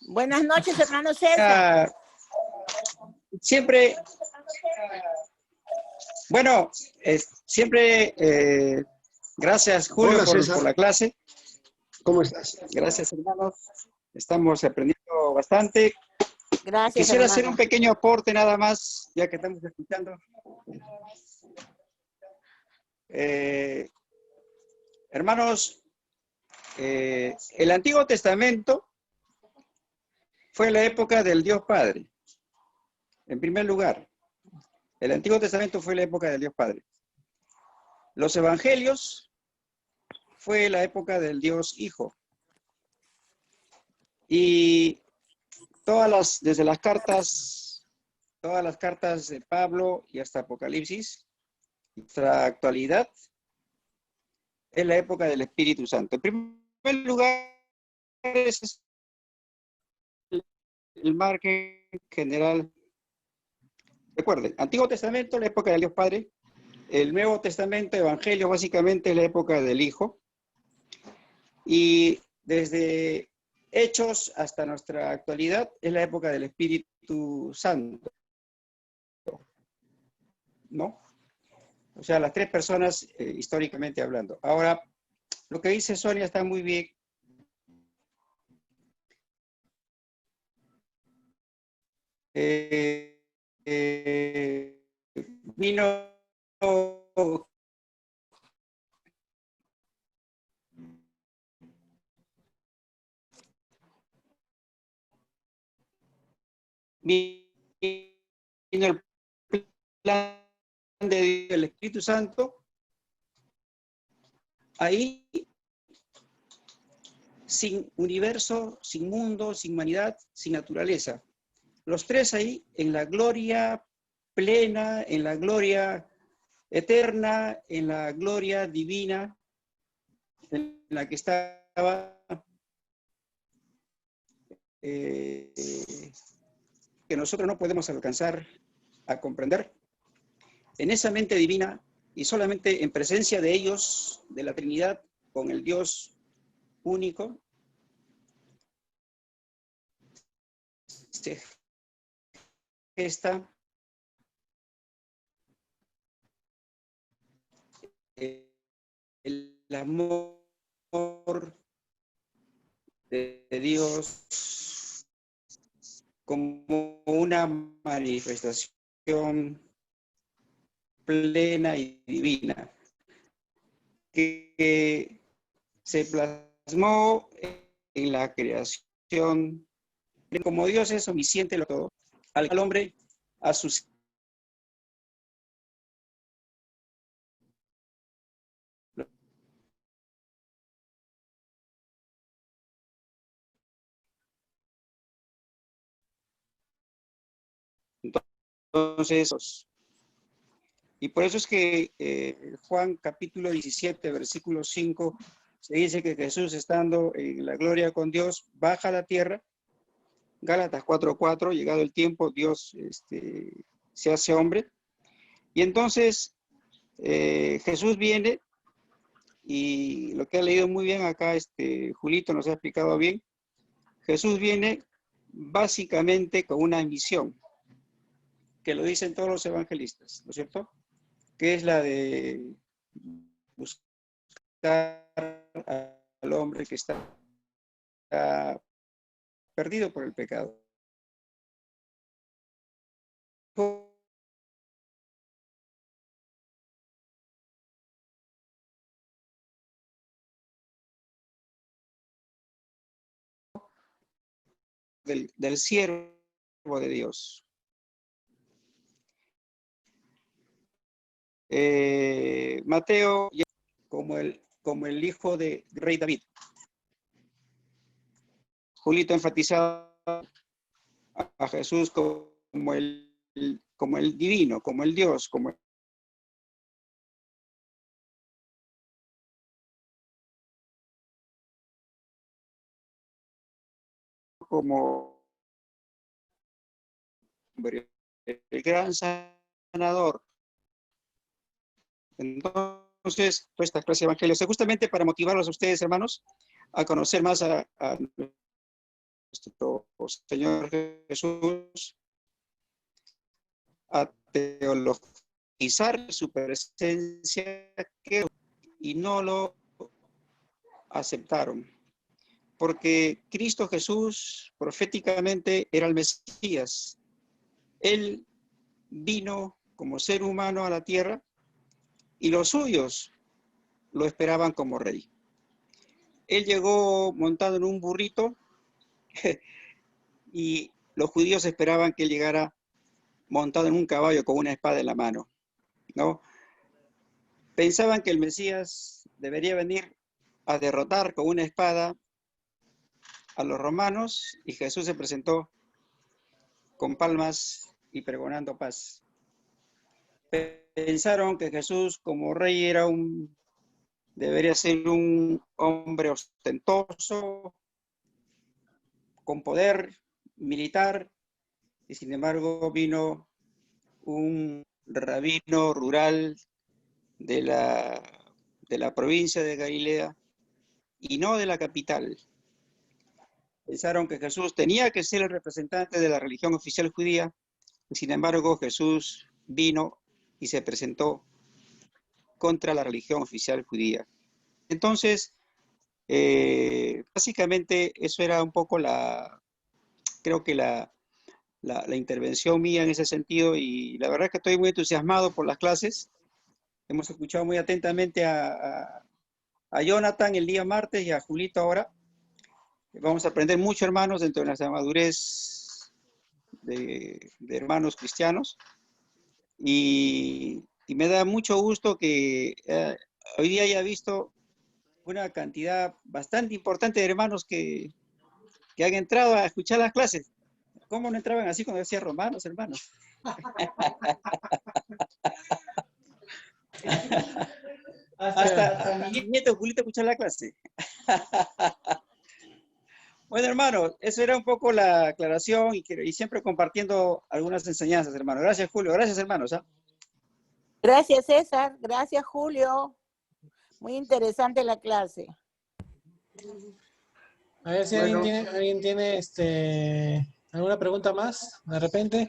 Buenas noches, hermano César. Siempre, bueno, siempre, gracias, Julio, Hola, César. por la clase. ¿Cómo estás? Gracias, hermanos. Estamos aprendiendo bastante. Gracias, Quisiera hermano. hacer un pequeño aporte nada más, ya que estamos escuchando. Hermanos, el Antiguo Testamento fue la época del Dios Padre. En primer lugar, el Antiguo Testamento fue la época del Dios Padre. Los Evangelios fue la época del Dios Hijo. Y desde las cartas, todas las cartas de Pablo y hasta Apocalipsis, nuestra actualidad, es la época del Espíritu Santo. En primer lugar, es el margen general. Recuerden, Antiguo Testamento, la época del Dios Padre. El Nuevo Testamento, Evangelio, básicamente es la época del Hijo. Y desde Hechos hasta nuestra actualidad es la época del Espíritu Santo. ¿No? O sea, las tres personas históricamente hablando. Ahora, lo que dice Sonia está muy bien. Vino el plan de Dios, el Espíritu Santo, ahí sin universo, sin mundo, sin humanidad, sin naturaleza. Los tres ahí en la gloria plena, en la gloria eterna, en la gloria divina, en la que estaba que nosotros no podemos alcanzar a comprender. En esa mente divina y solamente en presencia de ellos, de la Trinidad, con el Dios único, se gesta el amor de Dios como una manifestación plena y divina, que se plasmó en la creación. Como Dios es omnisciente lo todo, al hombre a su entonces, y por eso es que Juan capítulo 17, versículo 5, se dice que Jesús, estando en la gloria con Dios, baja a la tierra. Gálatas 4:4, llegado el tiempo, Dios se hace hombre. Y entonces Jesús viene, y lo que ha leído muy bien acá, Julito nos ha explicado bien, Jesús viene básicamente con una misión, que lo dicen todos los evangelistas, ¿no es cierto? Que es la de buscar al hombre que está perdido por el pecado. Del siervo de Dios. Mateo como el hijo de rey David. Julito enfatizaba a Jesús como el divino, como el Dios, como el gran sanador. Entonces, pues, esta clase de evangelios es justamente para motivarlos a ustedes, hermanos, a conocer más a nuestro Señor Jesús, a teologizar su presencia, y no lo aceptaron. Porque Cristo Jesús proféticamente era el Mesías. Él vino como ser humano a la tierra y los suyos lo esperaban como rey. Él llegó montado en un burrito y los judíos esperaban que él llegara montado en un caballo con una espada en la mano, ¿no? Pensaban que el Mesías debería venir a derrotar con una espada a los romanos, y Jesús se presentó con palmas y pregonando paz. Pensaron que Jesús como rey debería ser un hombre ostentoso, con poder militar, y sin embargo vino un rabino rural de la provincia de Galilea y no de la capital. Pensaron que Jesús tenía que ser el representante de la religión oficial judía, y sin embargo Jesús vino y se presentó contra la religión oficial judía. Entonces, básicamente eso era un poco creo que la intervención mía en ese sentido, y la verdad es que estoy muy entusiasmado por las clases. Hemos escuchado muy atentamente a Jonathan el día martes y a Julito ahora. Vamos a aprender mucho, hermanos, dentro de nuestra madurez de hermanos cristianos. Y me da mucho gusto que hoy día haya visto una cantidad bastante importante de hermanos que han entrado a escuchar las clases. ¿Cómo no entraban así cuando decía romanos, hermanos? Hasta mi nieto Julito escuchó la clase. Bueno, hermano, eso era un poco la aclaración, y siempre compartiendo algunas enseñanzas, hermano. Gracias, Julio. Gracias, hermanos. Gracias, César. Gracias, Julio. Muy interesante la clase. A ver si alguien tiene alguna pregunta más, de repente.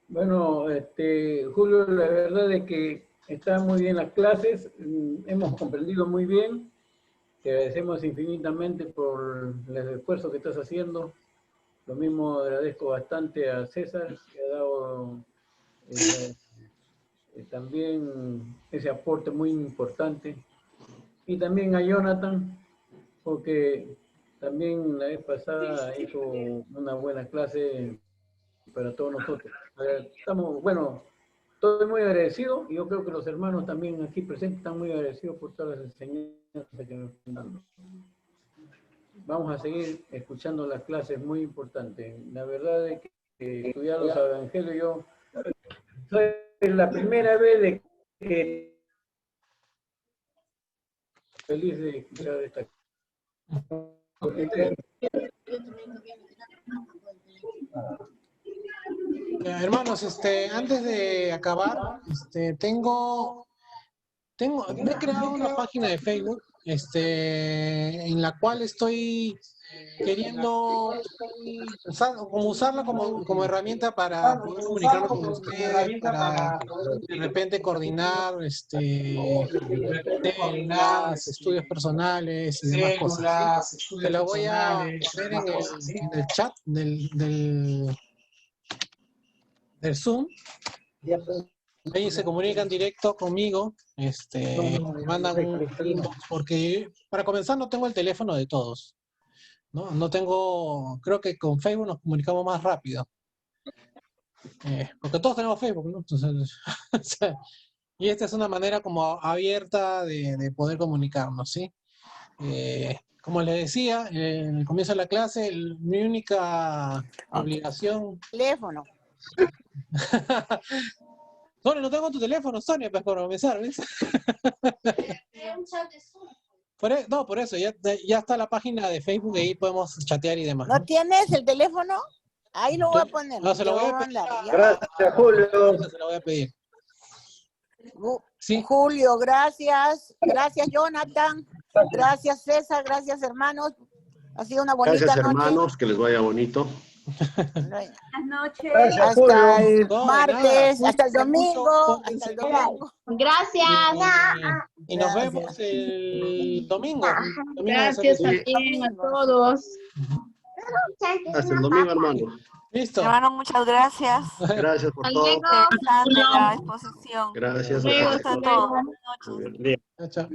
Bueno, Julio, la verdad es que están muy bien las clases, hemos comprendido muy bien. Te agradecemos infinitamente por el esfuerzo que estás haciendo. Lo mismo agradezco bastante a César, que ha dado también ese aporte muy importante. Y también a Jonathan, porque también la vez pasada hizo una buena clase para todos nosotros. Estamos, bueno, estoy muy agradecido y yo creo que los hermanos también aquí presentes están muy agradecidos por todas las enseñanzas que nos están dando. Vamos a seguir escuchando las clases, muy importantes. La verdad es que estudiar los evangelios, yo soy la primera vez de que feliz de escuchar esta. Hermanos, antes de acabar, me he creado una página de Facebook, en la cual estoy queriendo usarla como herramienta para poder comunicarme con ustedes, para de repente coordinar temas, estudios personales y demás cosas. Te lo voy a poner en el chat del Zoom. Ahí se comunican directo conmigo, mandan un inbox, porque para comenzar no tengo el teléfono de todos, ¿no? No tengo, creo que con Facebook nos comunicamos más rápido, porque todos tenemos Facebook, ¿no? Entonces, o sea, y esta es una manera como abierta de poder comunicarnos, ¿sí? Como les decía, en el comienzo de la clase, mi única obligación... Teléfono. Sonia, no tengo tu teléfono, Sonia, pues para comenzar, ¿ves? Por eso, ya está la página de Facebook y ahí podemos chatear y demás. ¿No tienes el teléfono? Ahí lo voy a poner. No, se lo voy a pedir. Gracias, Julio. Se lo voy a pedir. Sí. Julio, gracias. Gracias, Jonathan. Gracias, César. Gracias, hermanos. Ha sido una bonita noche. Gracias, hermanos. Que les vaya bonito. Buenas noches. Hasta el martes, hasta el domingo. Hasta el domingo. Gracias. Y nos vemos el domingo. Gracias también a todos. Hasta el domingo, hermano. Listo. Hermano, muchas gracias. Gracias por todo. Interesante la exposición. Gracias a todos. Buenas noches. Chao.